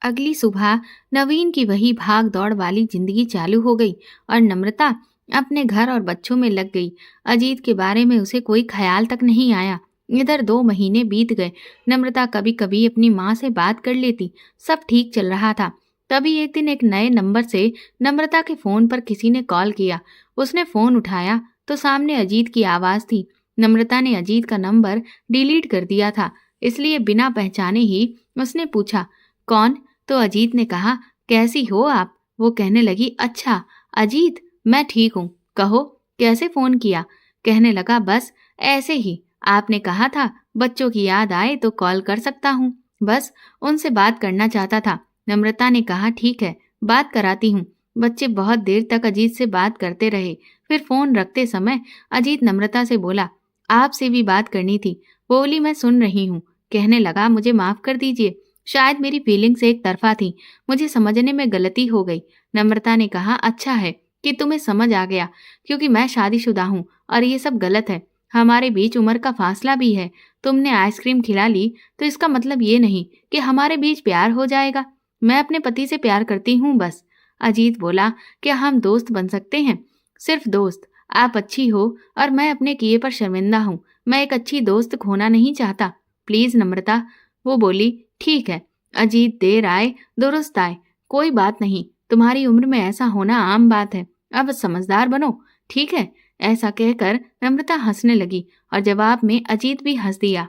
अगली सुबह नवीन की वही भाग दौड़ वाली जिंदगी चालू हो गई और नम्रता अपने घर और बच्चों में लग गई। अजीत के बारे में उसे कोई ख्याल तक नहीं आया। इधर 2 महीने बीत गए। नम्रता कभी कभी अपनी माँ से बात कर लेती, सब ठीक चल रहा था। तभी एक दिन एक नए नंबर से नम्रता के फोन पर किसी ने कॉल किया। उसने फोन उठाया तो सामने अजीत की आवाज थी। नम्रता ने अजीत का नंबर डिलीट कर दिया था, इसलिए बिना पहचाने ही उसने पूछा, कौन? तो अजीत ने कहा, कैसी हो आप? वो कहने लगी, अच्छा अजीत, मैं ठीक हूँ, कहो कैसे फोन किया? कहने लगा, बस ऐसे ही आपने कहा था बच्चों की याद आए तो कॉल कर सकता हूँ, बस उनसे बात करना चाहता था। नम्रता ने कहा ठीक है, बात कराती हूँ। बच्चे बहुत देर तक अजीत से बात करते रहे। फिर फोन रखते समय अजीत नम्रता से बोला, आपसे भी बात करनी थी। बोली, मैं सुन रही हूँ। कहने लगा, मुझे माफ कर दीजिए, शायद मेरी फीलिंग्स एक तरफा थी, मुझे समझने में गलती हो गई। नम्रता ने कहा, अच्छा है कि तुम्हें समझ आ गया, क्योंकि मैं शादीशुदा हूँ और ये सब गलत है। हमारे बीच उम्र का फासला भी है। तुमने आइसक्रीम खिला ली तो इसका मतलब ये नहीं कि हमारे बीच प्यार हो जाएगा। मैं अपने पति से प्यार करती हूँ बस। अजीत बोला, क्या हम दोस्त बन सकते हैं? सिर्फ दोस्त। आप अच्छी हो और मैं अपने किए पर शर्मिंदा हूँ। मैं एक अच्छी दोस्त खोना नहीं चाहता। प्लीज नम्रता। वो बोली, ठीक है। अजीत, देर आए दुरुस्त आए, कोई बात नहीं, तुम्हारी उम्र में ऐसा होना आम बात है। अब समझदार बनो, ठीक है? ऐसा कहकर नम्रता हंसने लगी और जवाब में अजीत भी हंस दिया।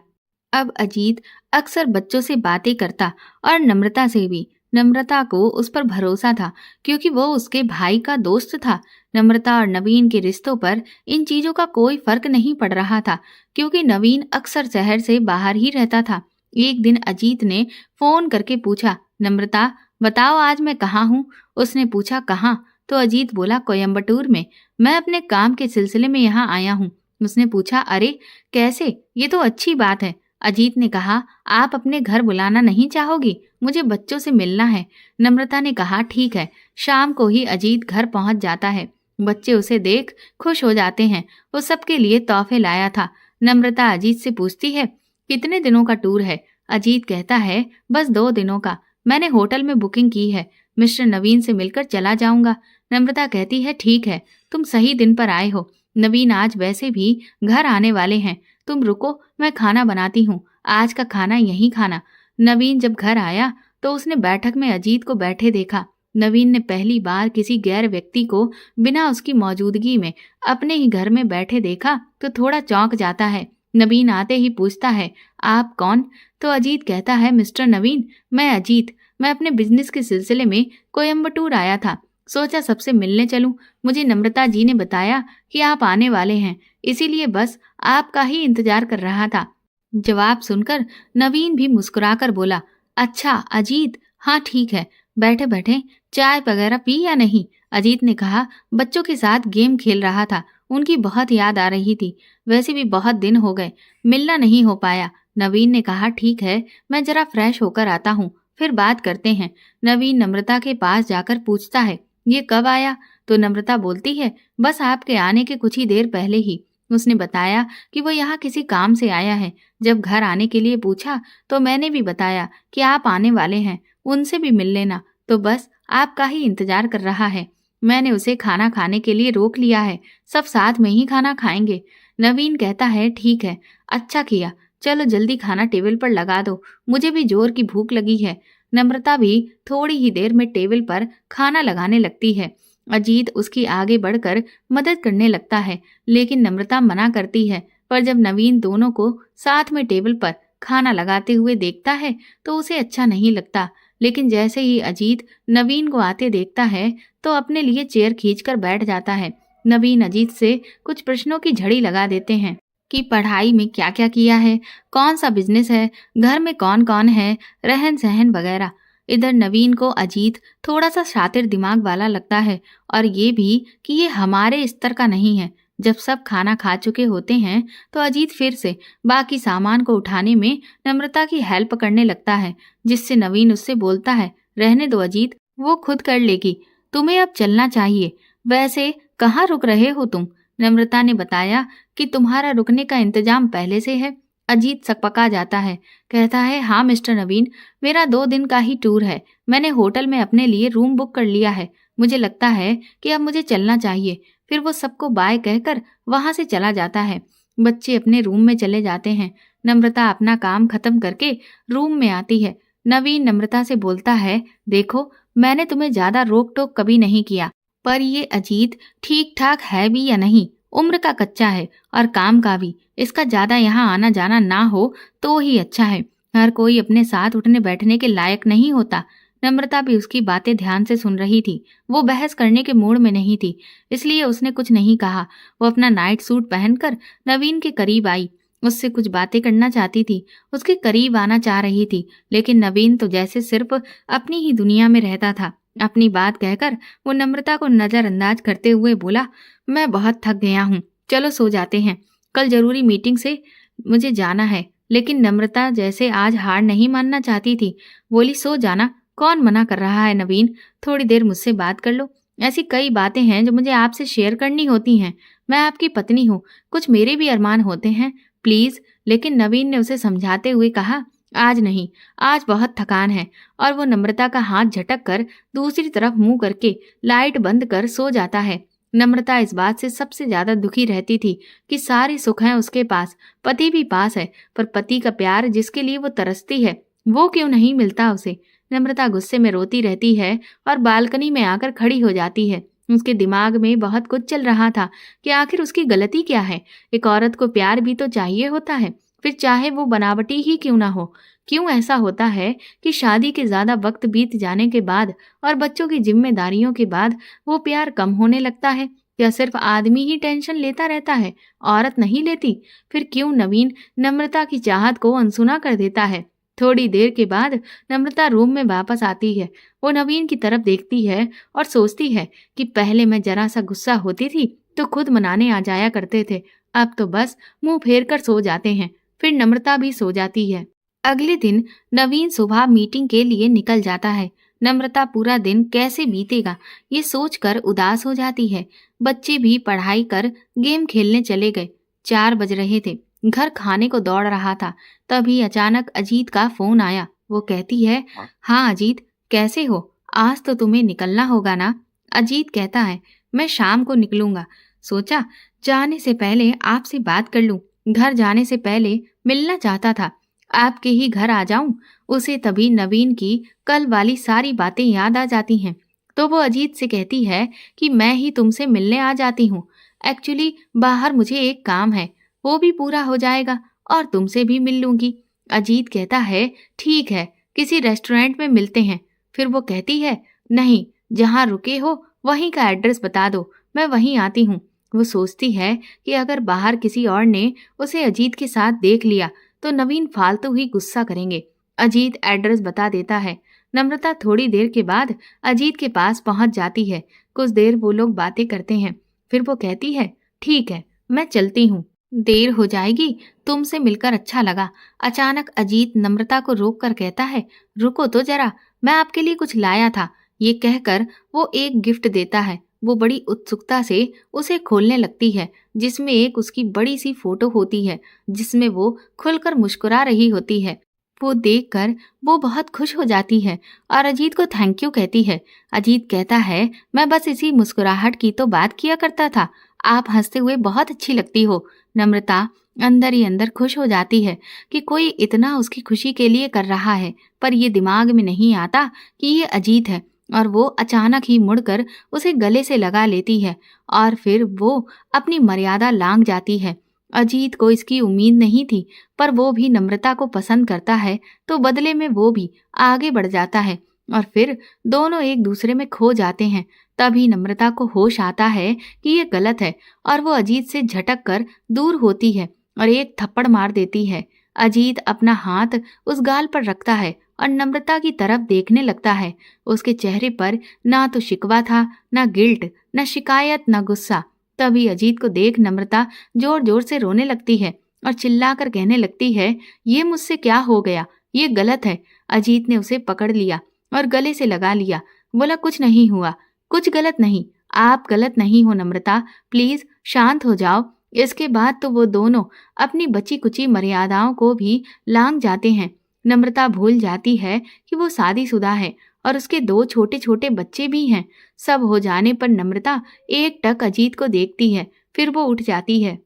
अब अजीत अक्सर बच्चों से बातें करता और नम्रता से भी। नम्रता को उस पर भरोसा था क्योंकि वो उसके भाई का दोस्त था। नम्रता और नवीन के रिश्तों पर इन चीजों का कोई फर्क नहीं पड़ रहा था क्योंकि नवीन अक्सर शहर से बाहर ही रहता था। एक दिन अजीत ने फोन करके पूछा, नम्रता बताओ आज मैं कहाँ हूँ? उसने पूछा, कहाँ? तो अजीत बोला, कोयम्बटूर में। मैं अपने काम के सिलसिले में यहाँ आया हूँ। उसने पूछा, अरे कैसे? ये तो अच्छी बात है। अजीत ने कहा, आप अपने घर बुलाना नहीं चाहोगी? मुझे बच्चों से मिलना है। नम्रता ने कहा, ठीक है। शाम को ही अजीत घर पहुंच जाता है। बच्चे उसे देख खुश हो जाते हैं। वो सबके लिए तोहफे लाया था। नम्रता अजीत से पूछती है, कितने दिनों का टूर है? अजीत कहता है, बस 2 दिनों का। मैंने होटल में बुकिंग की है। मिस्टर नवीन से मिलकर चला जाऊंगा। नम्रता कहती है, ठीक है, तुम सही दिन पर आए हो। नवीन आज वैसे भी घर आने वाले हैं। तुम रुको, मैं खाना बनाती हूँ। आज का खाना यहीं खाना। नवीन जब घर आया तो उसने बैठक में अजीत को बैठे देखा। नवीन ने पहली बार किसी गैर व्यक्ति को बिना उसकी मौजूदगी में अपने ही घर में बैठे देखा तो थोड़ा चौंक जाता है। नवीन आते ही पूछता है, आप कौन? तो अजीत कहता है, मिस्टर नवीन, मैं अजीत। मैं अपने बिजनेस के सिलसिले में कोयम्बटूर आया था। सोचा सबसे मिलने चलूं। मुझे नम्रता जी ने बताया कि आप आने वाले हैं, इसीलिए बस आपका ही इंतजार कर रहा था। जवाब सुनकर नवीन भी मुस्कुराकर बोला, अच्छा अजीत, हाँ ठीक है, बैठे बैठे चाय वगैरह पी या नहीं? अजीत ने कहा, बच्चों के साथ गेम खेल रहा था, उनकी बहुत याद आ रही थी। वैसे भी बहुत दिन हो गए, मिलना नहीं हो पाया। नवीन ने कहा, ठीक है, मैं जरा फ्रेश होकर आता हूँ, फिर बात करते हैं। नवीन नम्रता के पास जाकर पूछता है, ये कब आया? तो नम्रता बोलती है, बस आपके आने के कुछ ही देर पहले ही। उसने बताया कि वो यहाँ किसी काम से आया है। जब घर आने के लिए पूछा तो मैंने भी बताया कि आप आने वाले हैं, उनसे भी मिल लेना। तो बस आपका ही इंतजार कर रहा है। मैंने उसे खाना खाने के लिए रोक लिया है, सब साथ में ही खाना खाएंगे। नवीन कहता है, ठीक है, अच्छा किया, चलो जल्दी खाना टेबल पर लगा दो, मुझे भी जोर की भूख लगी है। नम्रता भी थोड़ी ही देर में टेबल पर खाना लगाने लगती है। अजीत उसकी आगे बढ़कर मदद करने लगता है, लेकिन नम्रता मना करती है। पर जब नवीन दोनों को साथ में टेबल पर खाना लगाते हुए देखता है तो उसे अच्छा नहीं लगता। लेकिन जैसे ही अजीत नवीन को आते देखता है तो अपने लिए चेयर खींचकर बैठ जाता है। नवीन अजीत से कुछ प्रश्नों की झड़ी लगा देते हैं कि पढ़ाई में क्या क्या किया है, कौन सा बिजनेस है, घर में कौन कौन है, रहन सहन वगैरह। इधर नवीन को अजीत थोड़ा सा शातिर दिमाग वाला लगता है और ये भी कि ये हमारे स्तर का नहीं है। जब सब खाना खा चुके होते हैं तो अजीत फिर से बाकी सामान को उठाने में नम्रता की हेल्प करने लगता है, जिससे नवीन उससे बोलता है, रहने दो अजीत, वो खुद कर लेगी, तुम्हें अब चलना चाहिए। वैसे कहाँ रुक रहे हो तुम? नम्रता ने बताया कि तुम्हारा रुकने का इंतजाम पहले से है। अजीत सकपका जाता है, कहता है, हाँ मिस्टर नवीन, मेरा 2 दिन का ही टूर है। मैंने होटल में अपने लिए रूम बुक कर लिया है। मुझे लगता है कि अब मुझे चलना चाहिए। फिर वो सबको बाय कहकर वहां से चला जाता है। बच्चे अपने रूम में चले जाते हैं। नम्रता अपना काम खत्म करके रूम में आती है। नवीन नम्रता से बोलता है, देखो मैंने तुम्हें ज्यादा रोक टोक कभी नहीं किया, पर ये अजीत ठीक ठाक है भी या नहीं? उम्र का कच्चा है और काम का भी। इसका ज्यादा यहाँ आना जाना ना हो तो ही अच्छा है। हर कोई अपने साथ उठने बैठने के लायक नहीं होता। नम्रता भी उसकी बातें ध्यान से सुन रही थी। वो बहस करने के मूड में नहीं थी, इसलिए उसने कुछ नहीं कहा। वो अपना नाइट सूट पहनकर नवीन के करीब आई। उससे कुछ बातें करना चाहती थी, उसके करीब आना चाह रही थी, लेकिन नवीन तो जैसे सिर्फ अपनी ही दुनिया में रहता था। अपनी बात कहकर वो नम्रता को नजरअंदाज करते हुए बोला, मैं बहुत थक गया हूँ, चलो सो जाते हैं, कल जरूरी मीटिंग से मुझे जाना है। लेकिन नम्रता जैसे आज हार नहीं मानना चाहती थी, बोली, सो जाना, कौन मना कर रहा है नवीन, थोड़ी देर मुझसे बात कर लो। ऐसी कई बातें हैं जो मुझे आपसे शेयर करनी होती हैं। मैं आपकी पत्नी हूँ, कुछ मेरे भी अरमान होते हैं, प्लीज। लेकिन नवीन ने उसे समझाते हुए कहा, आज नहीं, आज बहुत थकान है। और वो नम्रता का हाथ झटक कर दूसरी तरफ मुंह करके लाइट बंद कर सो जाता है। नम्रता इस बात से सबसे ज्यादा दुखी रहती थी कि सारी सुख है उसके पास, पति भी पास है, पर पति का प्यार जिसके लिए वो तरसती है वो क्यों नहीं मिलता उसे। नम्रता गुस्से में रोती रहती है और बालकनी में आकर खड़ी हो जाती है। उसके दिमाग में बहुत कुछ चल रहा था कि आखिर उसकी गलती क्या है। एक औरत को प्यार भी तो चाहिए होता है, फिर चाहे वो बनावटी ही क्यों ना हो। क्यों ऐसा होता है कि शादी के ज्यादा वक्त बीत जाने के बाद और बच्चों की जिम्मेदारियों के बाद वो प्यार कम होने लगता है? या सिर्फ आदमी ही टेंशन लेता रहता है, औरत नहीं लेती? फिर क्यों नवीन नम्रता की चाहत को अनसुना कर देता है? थोड़ी देर के बाद नम्रता रूम में वापस आती है। वो नवीन की तरफ देखती है और सोचती है कि पहले मैं जरा सा गुस्सा होती थी तो खुद मनाने आ जाया करते थे, अब तो बस मुंह फेर कर सो जाते हैं। फिर नम्रता भी सो जाती है। अगले दिन नवीन सुबह मीटिंग के लिए निकल जाता है। नम्रता पूरा दिन कैसे बीतेगा ये सोचकर उदास हो जाती है। बच्चे भी पढ़ाई कर गेम खेलने चले गए। 4 बज रहे थे। घर खाने को दौड़ रहा था, तभी अचानक अजीत का फोन आया। वो कहती है, हाँ अजीत, कैसे हो? आज तो तुम्हें निकलना होगा ना? अजीत कहता है, मैं शाम को निकलूंगा। सोचा जाने से पहले आपसे बात कर लूं। घर जाने से पहले मिलना चाहता था, आपके ही घर आ जाऊं। उसे तभी नवीन की कल वाली सारी बातें याद आ जाती हैं। तो वो अजीत से कहती है कि मैं ही तुमसे मिलने आ जाती हूँ। एक्चुअली बाहर मुझे एक काम है, वो भी पूरा हो जाएगा और तुमसे भी मिल लूंगी। अजीत कहता है, ठीक है, किसी रेस्टोरेंट में मिलते हैं। फिर वो कहती है, नहीं, जहाँ रुके हो वहीं का एड्रेस बता दो, मैं वहीं आती हूँ। वो सोचती है कि अगर बाहर किसी और ने उसे अजीत के साथ देख लिया तो नवीन फालतू ही गुस्सा करेंगे। अजीत एड्रेस बता देता है। नम्रता थोड़ी देर के बाद अजीत के पास पहुंच जाती है। कुछ देर वो लोग बातें करते हैं। फिर वो कहती है, ठीक है, मैं चलती हूँ, देर हो जाएगी। तुमसे मिलकर अच्छा लगा। अचानक अजीत नम्रता को रोक कर कहता है, रुको तो जरा, मैं आपके लिए कुछ लाया था। ये कहकर वो एक गिफ्ट देता है। वो बड़ी उत्सुकता से उसे खोलने लगती है, जिसमें एक उसकी बड़ी सी फोटो होती है, जिसमें वो खुलकर मुस्कुरा रही होती है। वो देखकर वो बहुत खुश हो जाती है और अजीत को थैंक यू कहती है। अजीत कहता है, मैं बस इसी मुस्कुराहट की तो बात किया करता था, आप हंसते हुए बहुत अच्छी लगती हो। नम्रता अंदर ही अंदर खुश हो जाती है कि कोई इतना उसकी खुशी के लिए कर रहा है, पर ये दिमाग में नहीं आता कि ये अजीत है। और वो अचानक ही मुड़कर उसे गले से लगा लेती है और फिर वो अपनी मर्यादा लांघ जाती है। अजीत को इसकी उम्मीद नहीं थी, पर वो भी नम्रता को पसंद करता है तो बदले में वो भी आगे बढ़ जाता है और फिर दोनों एक दूसरे में खो जाते हैं। तभी नम्रता को होश आता है कि ये गलत है और वो अजीत से झटक कर दूर होती है और एक थप्पड़ मार देती है। अजीत अपना हाथ उस गाल पर रखता है और नम्रता की तरफ देखने लगता है। उसके चेहरे पर ना तो शिकवा था, ना गिल्ट, ना शिकायत, ना गुस्सा। तभी अजीत को देख नम्रता जोर जोर से रोने लगती है और चिल्लाकर कहने लगती है, ये मुझसे क्या हो गया, ये गलत है। अजीत ने उसे पकड़ लिया और गले से लगा लिया। बोला, कुछ नहीं हुआ, कुछ गलत नहीं, आप गलत नहीं हो नम्रता, प्लीज शांत हो जाओ। इसके बाद तो वो दोनों अपनी बची कुची मर्यादाओं को भी लांघ जाते हैं। नम्रता भूल जाती है कि वो शादीशुदा है और उसके 2 छोटे छोटे बच्चे भी हैं। सब हो जाने पर नम्रता एक टक अजीत को देखती है, फिर वो उठ जाती है।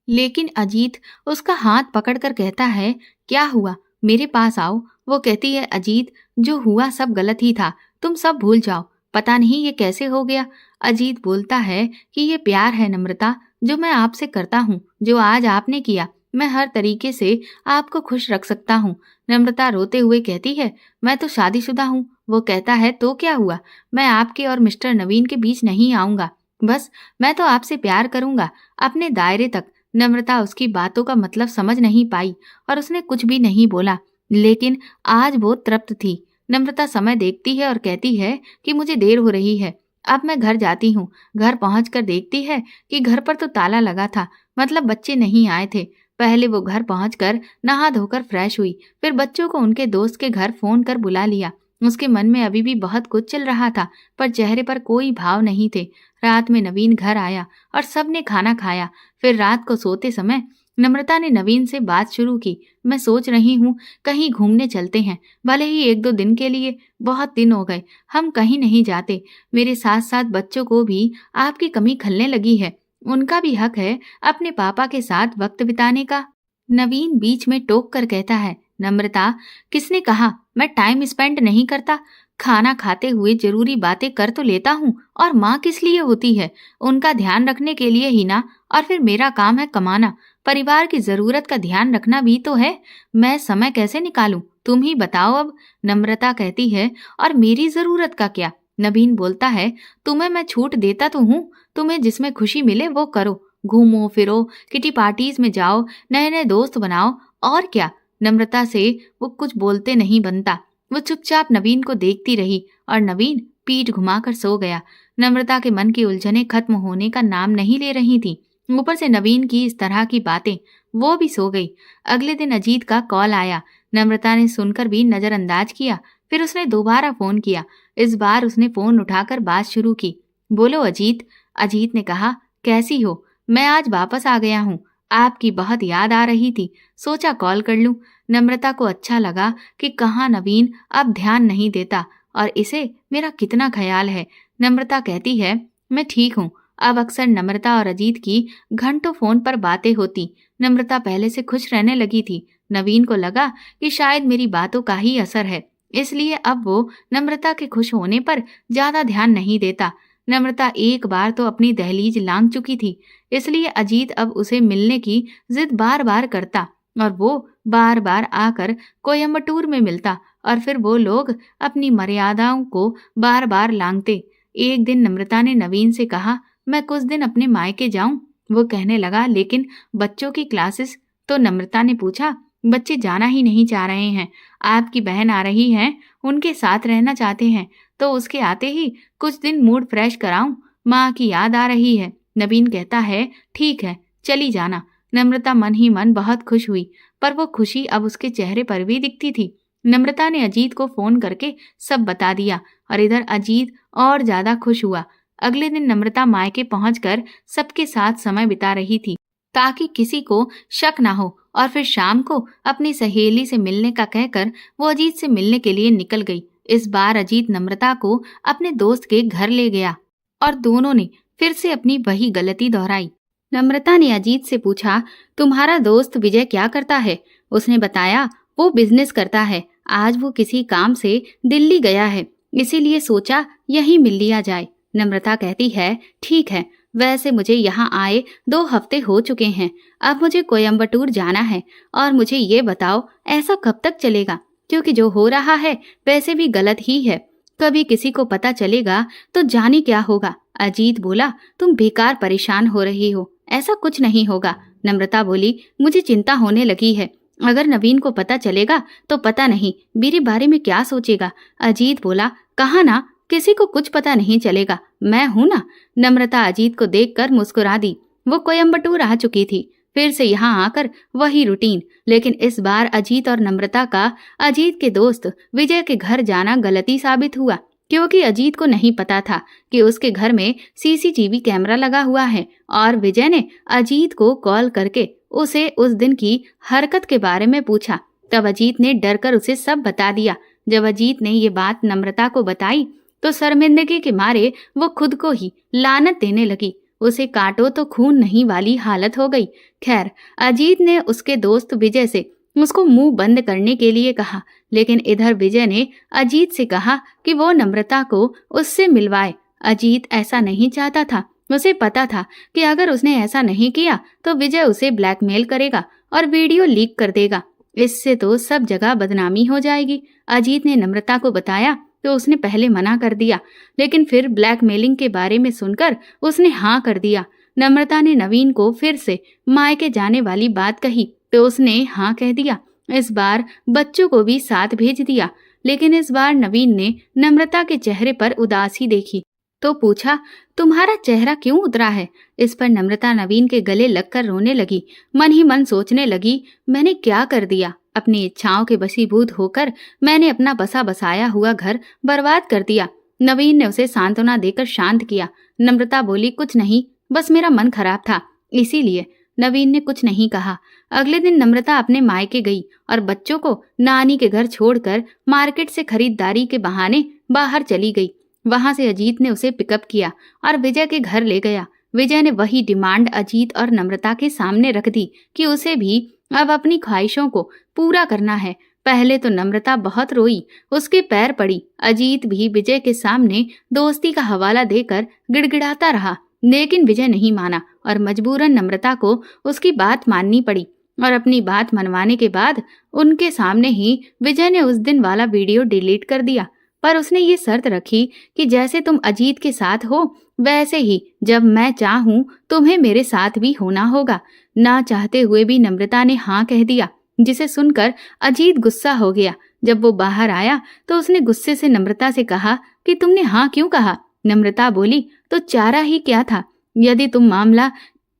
लेकिन अजीत उसका हाथ पकड़कर कहता है, क्या हुआ, मेरे पास आओ। वो कहती है, अजीत, जो हुआ सब गलत ही था, तुम सब भूल जाओ, पता नहीं ये कैसे हो गया। अजीत बोलता है कि ये प्यार है नम्रता, जो मैं आपसे करता हूँ, जो आज आपने किया मैं हर तरीके से आपको खुश रख सकता हूँ। नम्रता रोते हुए कहती है, मैं तो शादीशुदा हूँ। वो कहता है, तो क्या हुआ, मैं आपके और मिस्टर नवीन के बीच नहीं आऊंगा। बस मैं तो आपसे प्यार करूंगा, अपने दायरे तक। नम्रता उसकी बातों का मतलब समझ नहीं पाई और उसने कुछ भी नहीं बोला, लेकिन आज वो तृप्त थी। नम्रता समय देखती है और कहती है कि मुझे देर हो रही है, अब मैं घर जाती हूँ। घर पहुंचकर देखती है कि घर पर तो ताला लगा था, मतलब बच्चे नहीं आए थे। पहले वो घर पहुंचकर नहा धोकर फ्रेश हुई, फिर बच्चों को उनके दोस्त के घर फोन कर बुला लिया। उसके मन में अभी भी बहुत कुछ चल रहा था, पर चेहरे पर कोई भाव नहीं थे। रात में नवीन घर आया और सबने खाना खाया। फिर रात को सोते समय नम्रता ने नवीन से बात शुरू की, मैं सोच रही हूँ कहीं घूमने चलते हैं, भले ही 1-2 दिन के लिए। बहुत दिन हो गए हम कहीं नहीं जाते। मेरे साथ साथ बच्चों को भी आपकी कमी खलने लगी है, उनका भी हक है अपने पापा के साथ वक्त बिताने का। नवीन बीच में टोक कर कहता है, नम्रता, किसने कहा मैं टाइम स्पेंड नहीं करता? खाना खाते हुए जरूरी बातें कर तो लेता हूँ, और माँ किस लिए होती है? उनका ध्यान रखने के लिए ही ना। और फिर मेरा काम है कमाना, परिवार की जरूरत का ध्यान रखना भी तो है। मैं समय कैसे निकालूं, तुम ही बताओ अब। नम्रता कहती है, और मेरी जरूरत का क्या? नवीन बोलता है, तुम्हें मैं छूट देता तो हूँ, तुम्हें जिसमें खुशी मिले वो करो। घूमो फिरो, किटी पार्टीज में जाओ, नए नए दोस्त बनाओ, और क्या। नम्रता से वो कुछ बोलते नहीं बनता। वो चुपचाप नवीन को देखती रही और नवीन पीठ घुमाकर सो गया। नम्रता के मन की उलझनें खत्म होने का नाम नहीं ले रही थी। ऊपर से नवीन की इस तरह की बातें, वो भी सो गई। अगले दिन अजीत का कॉल आया। नम्रता ने सुनकर भी नजरअंदाज किया। फिर उसने दोबारा फोन किया। इस बार उसने फोन उठाकर बात शुरू की। बोलो अजीत। अजीत ने कहा, कैसी हो? मैं आज वापस आ गया हूँ, आपकी बहुत याद आ रही थी, सोचा कॉल कर लूं। नम्रता को अच्छा लगा कि कहाँ नवीन अब ध्यान नहीं देता और इसे मेरा कितना ख्याल है। नम्रता कहती है, मैं ठीक हूँ। अब अक्सर नम्रता और अजीत की घंटों फोन पर बातें होती। नम्रता पहले से खुश रहने लगी थी। नवीन को लगा कि शायद मेरी बातों का ही असर है, इसलिए अब वो नम्रता के खुश होने पर ज्यादा ध्यान नहीं देता। नम्रता एक बार तो अपनी दहलीज लांघ चुकी थी, इसलिए अजीत अब उसे मिलने की जिद बार बार करता और वो बार बार आकर कोयम्बटूर में मिलता और फिर वो लोग अपनी मर्यादाओं को बार बार लांघते। एक दिन नम्रता ने नवीन से कहा, मैं कुछ दिन अपने मायके जाऊं? वो कहने लगा, लेकिन बच्चों की क्लासेस। तो नम्रता ने पूछा, बच्चे जाना ही नहीं चाह रहे हैं, आपकी बहन आ रही है, उनके साथ रहना चाहते हैं, तो उसके आते ही कुछ दिन मूड फ्रेश कराऊं, माँ की याद आ रही है। नवीन कहता है, ठीक है, चली जाना। नम्रता मन ही मन बहुत खुश हुई, पर वो खुशी अब उसके चेहरे पर भी दिखती थी। नम्रता ने अजीत को फोन करके सब बता दिया और इधर अजीत और ज्यादा खुश हुआ। अगले दिन नम्रता मायके पहुंचकर सबके साथ समय बिता रही थी, ताकि किसी को शक ना हो। और फिर शाम को अपनी सहेली से मिलने का कहकर वो अजीत से मिलने के लिए निकल गई। इस बार अजीत नम्रता को अपने दोस्त के घर ले गया और दोनों ने फिर से अपनी वही गलती दोहराई। नम्रता ने अजीत से पूछा, तुम्हारा दोस्त विजय क्या करता है? उसने बताया, वो बिजनेस करता है, आज वो किसी काम से दिल्ली गया है, इसीलिए सोचा यहीं मिल लिया जाए। नम्रता कहती है, ठीक है, वैसे मुझे यहाँ आए 2 हफ्ते हो चुके हैं, अब मुझे कोयम्बटूर जाना है, और मुझे ये बताओ ऐसा कब तक चलेगा? क्योंकि जो हो रहा है वैसे भी गलत ही है, कभी किसी को पता चलेगा तो जाने क्या होगा। अजीत बोला, तुम बेकार परेशान हो रही हो, ऐसा कुछ नहीं होगा। नम्रता बोली, मुझे चिंता होने लगी है, अगर नवीन को पता चलेगा तो पता नहीं मेरे बारे में क्या सोचेगा। अजीत बोला, कहा ना किसी को कुछ पता नहीं चलेगा, मैं हूं ना। नम्रता अजीत को देखकर मुस्कुरा दी। वो कोयम्बटूर आ चुकी थी, फिर से यहाँ आकर वही रूटीन, लेकिन इस बार अजीत और नम्रता का अजीत के दोस्त विजय के घर जाना गलती साबित हुआ, क्योंकि अजीत को नहीं पता था कि उसके घर में सीसीटीवी कैमरा लगा हुआ है और विजय ने अजीत को कॉल करके उसे उस दिन की हरकत के बारे में पूछा। तब अजीत ने डर कर उसे सब बता दिया। जब अजीत ने ये बात नम्रता को बताई तो शर्मिंदगी के मारे वो खुद को ही लानत देने लगी। उसे काटो तो खून नहीं वाली हालत हो गई। खैर, अजीत ने उसके दोस्त विजय से उसको मुंह बंद करने के लिए कहा, लेकिन इधर विजय ने अजीत से कहा कि वो नम्रता को उससे मिलवाए। अजीत ऐसा नहीं चाहता था, उसे पता था कि अगर उसने ऐसा नहीं किया तो विजय उसे ब्लैकमेल करेगा और वीडियो लीक कर देगा। इससे तो सब जगह बदनामी हो जाएगी। अजीत ने नम्रता को बताया तो उसने पहले मना कर दिया, लेकिन फिर ब्लैकमेलिंग के बारे में सुनकर उसने हाँ कर दिया। नम्रता ने नवीन को फिर से मायके जाने वाली बात कही तो उसने हाँ कह दिया। इस बार बच्चों को भी साथ भेज दिया, लेकिन इस बार नवीन ने नम्रता के चेहरे पर उदासी देखी तो पूछा, तुम्हारा चेहरा क्यों उतरा है? इस पर नम्रता नवीन के गले लगकर रोने लगी। मन ही मन सोचने लगी, मैंने क्या कर दिया? अपनी इच्छाओं के वशीभूत होकर मैंने अपना बसा बसाया हुआ घर बर्बाद कर दिया। नवीन ने उसे सांत्वना देकर शांत किया। नम्रता बोली, कुछ नहीं, बस मेरा मन खराब था, इसीलिए। नवीन ने कुछ नहीं कहा। अगले दिन नम्रता अपने मायके गई और बच्चों को नानी के घर छोड़कर मार्केट से खरीदारी के बहाने बाहर चली गई। वहां से अजीत ने उसे पिकअप किया और विजय के घर ले गया। विजय ने वही डिमांड अजीत और नम्रता के सामने रख दी कि उसे भी अब अपनी ख्वाहिशों को पूरा करना है। पहले तो नम्रता बहुत रोई, उसके पैर पड़ी। अजीत भी विजय के सामने दोस्ती का हवाला देकर गिड़गिड़ाता रहा, लेकिन विजय नहीं माना और मजबूरन नम्रता को उसकी बात माननी पड़ी। और अपनी बात मनवाने के बाद उनके सामने ही विजय ने उस दिन वाला वीडियो डिलीट कर दिया। पर उसने ये शर्त रखी कि जैसे तुम अजीत के साथ हो वैसे ही जब मैं चाहूं तुम्हें मेरे साथ भी होना होगा। ना चाहते हुए भी नम्रता ने हाँ कह दिया, जिसे सुनकर अजीत गुस्सा हो गया। जब वो बाहर आया तो उसने गुस्से से नम्रता से कहा कि तुमने हाँ क्यों कहा? नम्रता बोली, तो चारा ही क्या था? यदि तुम मामला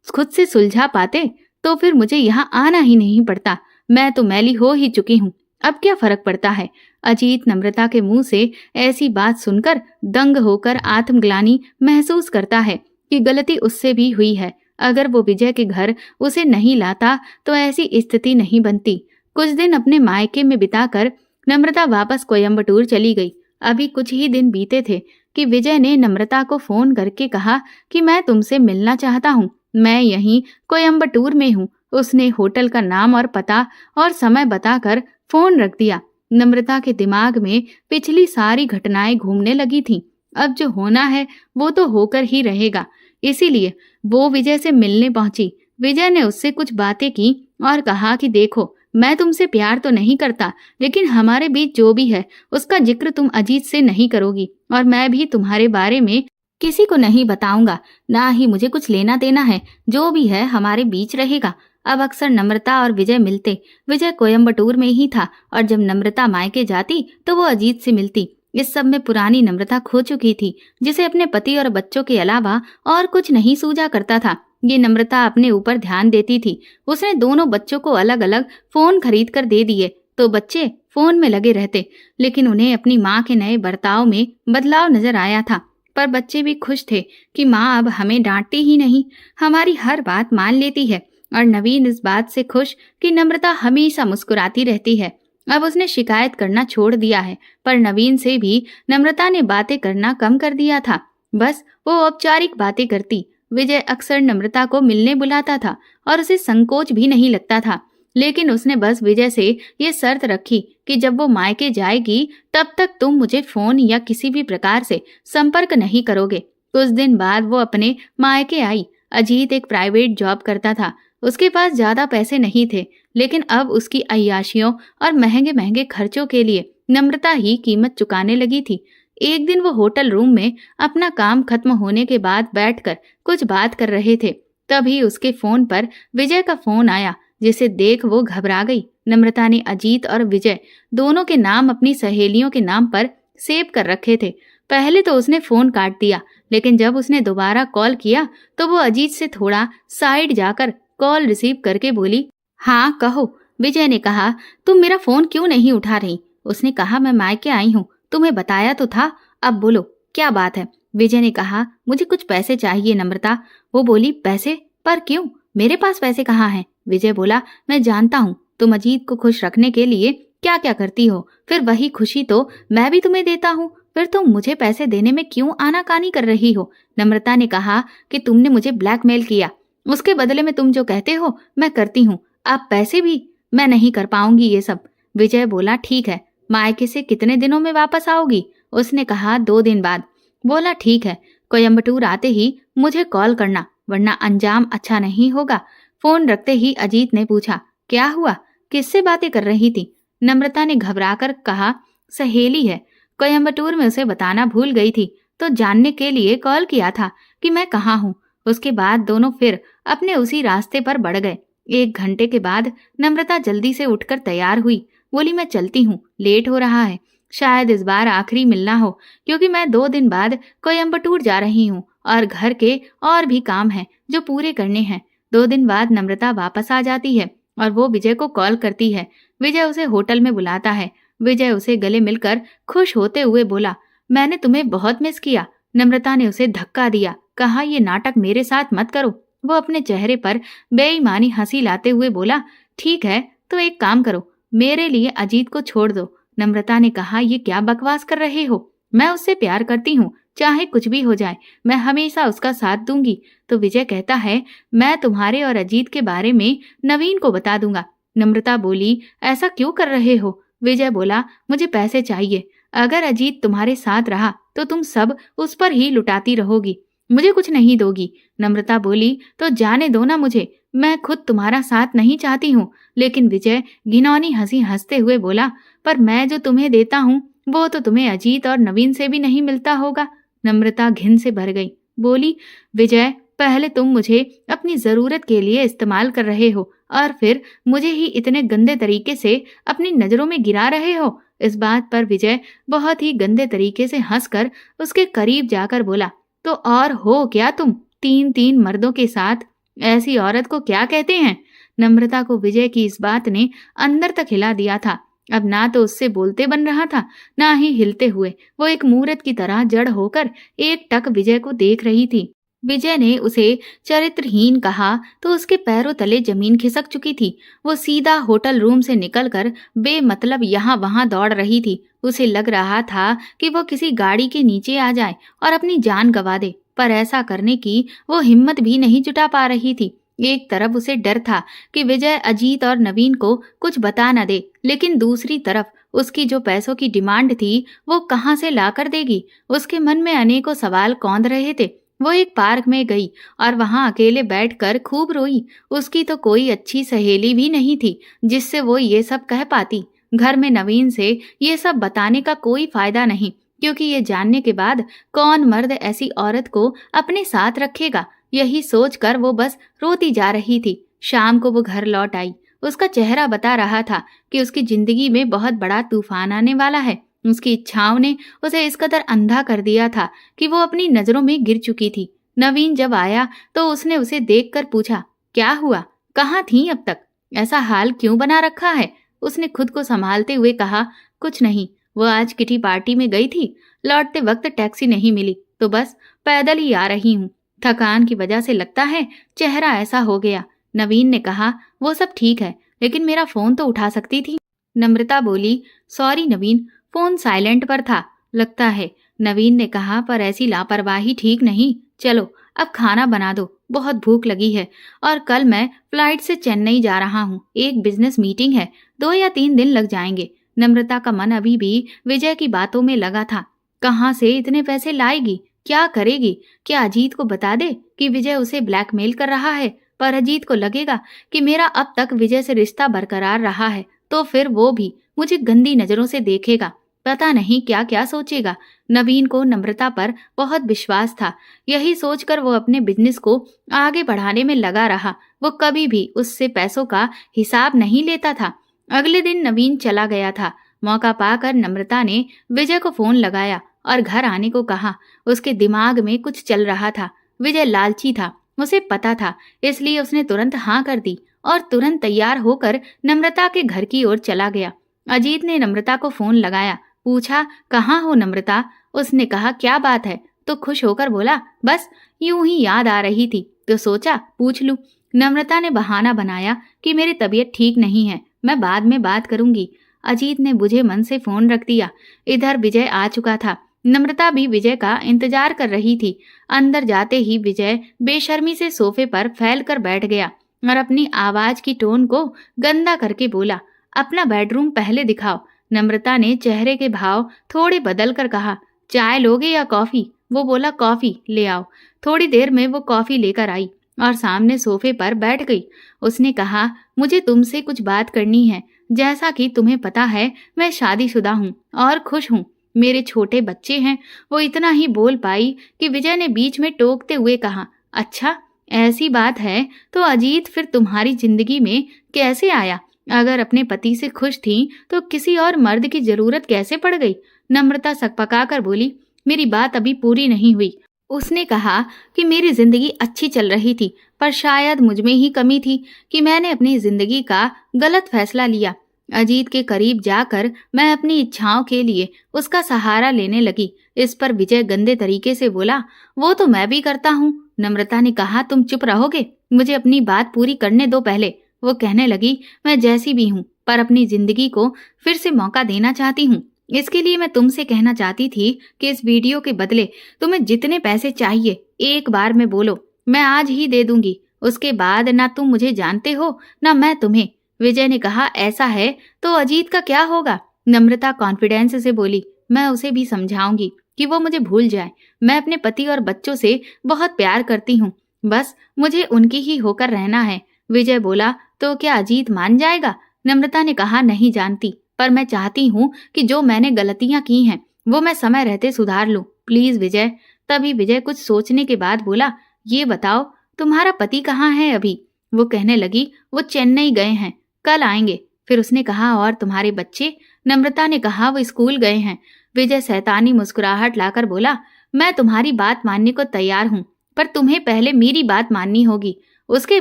खुद से सुलझा पाते तो फिर मुझे यहाँ आना ही नहीं पड़ता। मैं तो मैली हो ही चुकी हूँ, अब क्या फर्क पड़ता है? अजीत नम्रता के मुंह से ऐसी बात सुनकर दंग होकर आत्मग्लानि महसूस करता है कि गलती उससे भी हुई है। अगर वो विजय के घर उसे नहीं लाता तो ऐसी स्थिति नहीं बनती। कुछ दिन अपने मायके में बिताकर नम्रता वापस कोयम्बटूर चली गई। अभी कुछ ही दिन बीते थे कि विजय ने नम्रता को फोन करके कहा कि मैं तुमसे मिलना चाहता हूँ, मैं यहीं कोयम्बटूर में हूँ। उसने होटल का नाम और पता और समय बताकर फोन रख दिया। नम्रता के दिमाग में पिछली सारी घटनाएं घूमने लगी थीं। अब जो होना है वो तो होकर ही रहेगा, इसीलिए वो विजय से मिलने पहुंची। विजय ने उससे कुछ बातें की और कहा कि देखो, मैं तुमसे प्यार तो नहीं करता, लेकिन हमारे बीच जो भी है उसका जिक्र तुम अजीत से नहीं करोगी और मैं भी तुम्हारे बारे में किसी को नहीं बताऊंगा, ना ही मुझे कुछ लेना देना है। जो भी है हमारे बीच रहेगा। अब अक्सर नम्रता और विजय मिलते। विजय कोयम्बटूर में ही था और जब नम्रता मायके जाती तो वो अजीत से मिलती। इस सब में पुरानी नम्रता खो चुकी थी, जिसे अपने पति और बच्चों के अलावा और कुछ नहीं सूझा करता था। ये नम्रता अपने ऊपर ध्यान देती थी। उसने दोनों बच्चों को अलग अलग फोन खरीद कर दे दिए तो बच्चे फोन में लगे रहते, लेकिन उन्हें अपनी माँ के नए बर्ताव में बदलाव नजर आया था। पर बच्चे भी खुश थे कि माँ अब हमें डांटती ही नहीं, हमारी हर बात मान लेती है। और नवीन इस बात से खुश कि नम्रता हमेशा मुस्कुराती रहती है। अब उसने शिकायत करना छोड़ दिया है, पर नवीन से भी नम्रता ने बातें करना कम कर दिया था। बस वो औपचारिक बातें करती। विजय अक्सर नम्रता को मिलने बुलाता था और उसे संकोच भी नहीं लगता था, लेकिन उसने बस विजय से ये शर्त रखी कि जब वो मायके जाएगी तब तक तुम मुझे फोन या किसी भी प्रकार से संपर्क नहीं करोगे। कुछ दिन बाद वो अपने मायके आई। अजीत एक प्राइवेट जॉब करता था। उसके पास ज्यादा पैसे नहीं थे, लेकिन अब उसकी अय्याशियों और महंगे महंगे खर्चों के लिए नम्रता ही कीमत चुकाने लगी थी। एक दिन वो होटल रूम में अपना काम खत्म होने के बाद बैठकर कुछ बात कर रहे थे। तभी उसके फोन पर विजय का फोन आया, जिसे देख वो घबरा गई। नम्रता ने अजीत और विजय दोनों के नाम अपनी सहेलियों के नाम पर सेव कर रखे थे। पहले तो उसने फोन काट दिया, लेकिन जब उसने दोबारा कॉल किया तो वो अजीत से थोड़ा साइड जाकर कॉल रिसीव करके बोली, हाँ कहो। विजय ने कहा, तुम मेरा फोन क्यों नहीं उठा रही? उसने कहा, मैं मायके आई हूँ, तुम्हें बताया तो था, अब बोलो क्या बात है? विजय ने कहा, मुझे कुछ पैसे चाहिए नम्रता। वो बोली, पैसे? पर क्यों? मेरे पास पैसे कहाँ हैं? विजय बोला, मैं जानता हूँ तुम अजीत को खुश रखने के लिए क्या क्या करती हो, फिर वही खुशी तो मैं भी तुम्हें देता हूँ, फिर तुम मुझे पैसे देने में क्यों आनाकानी कर रही हो? नम्रता ने कहा कि तुमने मुझे ब्लैकमेल किया, उसके बदले में तुम जो कहते हो मैं करती हूँ। आप पैसे भी? मैं नहीं कर पाऊंगी ये सब। विजय बोला, ठीक है, मायके से कितने दिनों में वापस आओगी? उसने कहा, 2 दिन बाद। बोला, ठीक है, कोयम्बटूर आते ही मुझे कॉल करना, वरना अंजाम अच्छा नहीं होगा। फोन रखते ही अजीत ने पूछा, क्या हुआ? किससे बातें कर रही थी? नम्रता ने घबराकर कहा, सहेली है, कोयम्बटूर में उसे बताना भूल गई थी, तो जानने के लिए कॉल किया था कि मैं कहाँ हूँ। उसके बाद दोनों फिर अपने उसी रास्ते पर बढ़ गए। 1 घंटे के बाद नम्रता जल्दी से उठकर तैयार हुई। बोली, मैं चलती हूँ, लेट हो रहा है। शायद इस बार आखिरी मिलना हो, क्योंकि मैं 2 दिन बाद कोयम्बटूर जा रही हूँ और घर के और भी काम हैं जो पूरे करने हैं। 2 दिन बाद नम्रता वापस आ जाती है और वो विजय को कॉल करती है। विजय उसे होटल में बुलाता है। विजय उसे गले मिलकर खुश होते हुए बोला, मैंने तुम्हें बहुत मिस किया। नम्रता ने उसे धक्का दिया, कहा, ये नाटक मेरे साथ मत करो। वो अपने चेहरे पर बेईमानी हंसी लाते हुए बोला, ठीक है, तो एक काम करो, मेरे लिए अजीत को छोड़ दो। नम्रता ने कहा, ये क्या बकवास कर रहे हो? मैं उससे प्यार करती हूँ, चाहे कुछ भी हो जाए, मैं हमेशा उसका साथ दूंगी। तो विजय कहता है, मैं तुम्हारे और अजीत के बारे में नवीन को बता दूंगा। नम्रता बोली, ऐसा क्यों कर रहे हो? विजय बोला, मुझे पैसे चाहिए। अगर अजीत तुम्हारे साथ रहा तो तुम सब उस पर ही लुटाती रहोगी, मुझे कुछ नहीं दोगी। नम्रता बोली, तो जाने दो ना मुझे, मैं खुद तुम्हारा साथ नहीं चाहती हूँ। लेकिन विजय घिनौनी हंसी हंसते हुए बोला, पर मैं जो तुम्हें देता हूँ वो तो तुम्हें अजीत और नवीन से भी नहीं मिलता होगा। नम्रता घिन से भर गई, बोली, विजय, पहले तुम मुझे अपनी जरूरत के लिए इस्तेमाल कर रहे हो और फिर मुझे ही इतने गंदे तरीके से अपनी नजरों में गिरा रहे हो। इस बात पर विजय बहुत ही गंदे तरीके से हंसकर उसके करीब जाकर बोला, तो और हो क्या तुम? 3 मर्दों के साथ, ऐसी औरत को क्या कहते हैं? नम्रता को विजय की इस बात ने अंदर तक हिला दिया था। अब ना तो उससे बोलते बन रहा था, ना ही हिलते हुए। वो एक मूर्त की तरह जड़ होकर एक टक विजय को देख रही थी। विजय ने उसे चरित्रहीन कहा तो उसके पैरों तले जमीन खिसक चुकी थी। वो सीधा होटल रूम से निकलकर बेमतलब यहाँ वहां दौड़ रही थी। उसे लग रहा था कि वो किसी गाड़ी के नीचे आ जाए और अपनी जान गंवा दे, पर ऐसा करने की वो हिम्मत भी नहीं जुटा पा रही थी। एक तरफ उसे डर था कि विजय अजीत और नवीन को कुछ बता न दे, लेकिन दूसरी तरफ उसकी जो पैसों की डिमांड थी वो कहाँ से लाकर देगी। उसके मन में अनेकों सवाल कौंध रहे थे। वो एक पार्क में गई और वहां अकेले बैठकर खूब रोई। उसकी तो कोई अच्छी सहेली भी नहीं थी जिससे वो ये सब कह पाती। घर में नवीन से ये सब बताने का कोई फायदा नहीं, क्योंकि ये जानने के बाद कौन मर्द ऐसी औरत को अपने साथ रखेगा। यही सोचकर वो बस रोती जा रही थी। शाम को वो घर लौट आई। उसका चेहरा बता रहा था कि उसकी जिंदगी में बहुत बड़ा तूफान आने वाला है। उसकी इच्छाओं ने उसे इस कदर अंधा कर दिया था कि वो अपनी नजरों में गिर चुकी थी। नवीन जब आया तो उसने उसे देखकर पूछा, क्या हुआ? कहाँ थी अब तक? ऐसा हाल क्यों बना रखा है? उसने खुद को संभालते हुए कहा, कुछ नहीं, वो आज किटी पार्टी में गई थी। लौटते वक्त टैक्सी नहीं मिली तो बस पैदल ही आ रही हूँ। थकान की वजह से लगता है चेहरा ऐसा हो गया। नवीन ने कहा, वो सब ठीक है, लेकिन मेरा फोन तो उठा सकती थी। नम्रता बोली, सॉरी नवीन, फोन साइलेंट पर था लगता है। नवीन ने कहा, पर ऐसी लापरवाही ठीक नहीं। चलो अब खाना बना दो, बहुत भूख लगी है और कल मैं फ्लाइट से चेन्नई जा रहा हूँ। एक बिजनेस मीटिंग है, 2 या 3 दिन लग जाएंगे। नम्रता का मन अभी भी विजय की बातों में लगा था। कहाँ से इतने पैसे लाएगी? क्या करेगी? क्या अजीत को बता दे कि विजय उसे ब्लैकमेल कर रहा है? पर अजीत को लगेगा कि मेरा अब तक विजय से रिश्ता बरकरार रहा है, तो फिर वो भी मुझे गंदी नजरों से देखेगा। पता नहीं क्या क्या सोचेगा। नवीन को नम्रता पर बहुत विश्वास था। यही सोचकर वो अपने बिजनेस को आगे बढ़ाने में लगा रहा। वो कभी भी उससे पैसों का हिसाब नहीं लेता था। अगले दिन नवीन चला गया था। मौका पाकर नम्रता ने विजय को फोन लगाया और घर आने को कहा। उसके दिमाग में कुछ चल रहा था। विजय लालची था, उसे पता था, इसलिए उसने तुरंत हाँ कर दी और तुरंत तैयार होकर नम्रता के घर की ओर चला गया। अजीत ने नम्रता को फोन लगाया, पूछा, कहाँ हो नम्रता? उसने कहा, क्या बात है? तो खुश होकर बोला, बस यूं ही याद आ रही थी तो सोचा पूछ लूं। नम्रता ने बहाना बनाया कि मेरी तबीयत ठीक नहीं है, मैं बाद में बात करूंगी। अजीत ने बुझे मन से फोन रख दिया। इधर विजय आ चुका था। नम्रता भी विजय का इंतजार कर रही थी। अंदर जाते ही विजय बेशर्मी से सोफे पर फैल कर बैठ गया और अपनी आवाज की टोन को गंदा करके बोला, अपना बेडरूम पहले दिखाओ। नम्रता ने चेहरे के भाव थोड़े बदल कर कहा, चाय लोगे या कॉफी? वो बोला, कॉफी ले आओ। थोड़ी देर में वो कॉफी लेकर आई। और सामने सोफे पर बैठ गई। उसने कहा, मुझे तुमसे कुछ बात करनी है। जैसा कि तुम्हें पता है, मैं शादीशुदा हूँ और खुश हूँ। मेरे छोटे बच्चे हैं। वो इतना ही बोल पाई कि विजय ने बीच में टोकते हुए कहा, अच्छा ऐसी बात है तो अजीत फिर तुम्हारी जिंदगी में कैसे आया? अगर अपने पति से खुश थी तो किसी और मर्द की जरूरत कैसे पड़ गई? नम्रता सकपकाकर बोली, मेरी बात अभी पूरी नहीं हुई। उसने कहा कि मेरी जिंदगी अच्छी चल रही थी, पर शायद मुझ में ही कमी थी कि मैंने अपनी जिंदगी का गलत फैसला लिया। अजीत के करीब जाकर मैं अपनी इच्छाओं के लिए उसका सहारा लेने लगी। इस पर विजय गंदे तरीके से बोला, वो तो मैं भी करता हूँ। नम्रता ने कहा, तुम चुप रहोगे? मुझे अपनी बात पूरी करने दो पहले। वो कहने लगी, मैं जैसी भी हूँ पर अपनी जिंदगी को फिर से मौका देना चाहती हूँ। इसके लिए मैं तुमसे कहना चाहती थी कि इस वीडियो के बदले तुम्हें जितने पैसे चाहिए एक बार में बोलो, मैं आज ही दे दूंगी। उसके बाद ना तुम मुझे जानते हो ना मैं तुम्हें। विजय ने कहा, ऐसा है तो अजीत का क्या होगा? नम्रता कॉन्फिडेंस से बोली, मैं उसे भी समझाऊंगी कि वो मुझे भूल जाए। मैं अपने पति और बच्चों से बहुत प्यार करती हूँ, बस मुझे उनकी ही होकर रहना है। विजय बोला, तो क्या अजीत मान जाएगा? नम्रता ने कहा, नहीं जानती, पर मैं चाहती हूँ कि जो मैंने गलतियां की हैं वो मैं समय रहते सुधार लूं। प्लीज विजय। तभी विजय कुछ सोचने के बाद बोला, ये बताओ तुम्हारा पति कहाँ है अभी? वो कहने लगी, वो चेन्नई गए हैं, कल आएंगे। फिर उसने कहा, और तुम्हारे बच्चे? नम्रता ने कहा, वो स्कूल गए हैं। विजय शैतानी मुस्कुराहट लाकर बोला, मैं तुम्हारी बात मानने को तैयार हूँ, पर तुम्हें पहले मेरी बात माननी होगी। उसके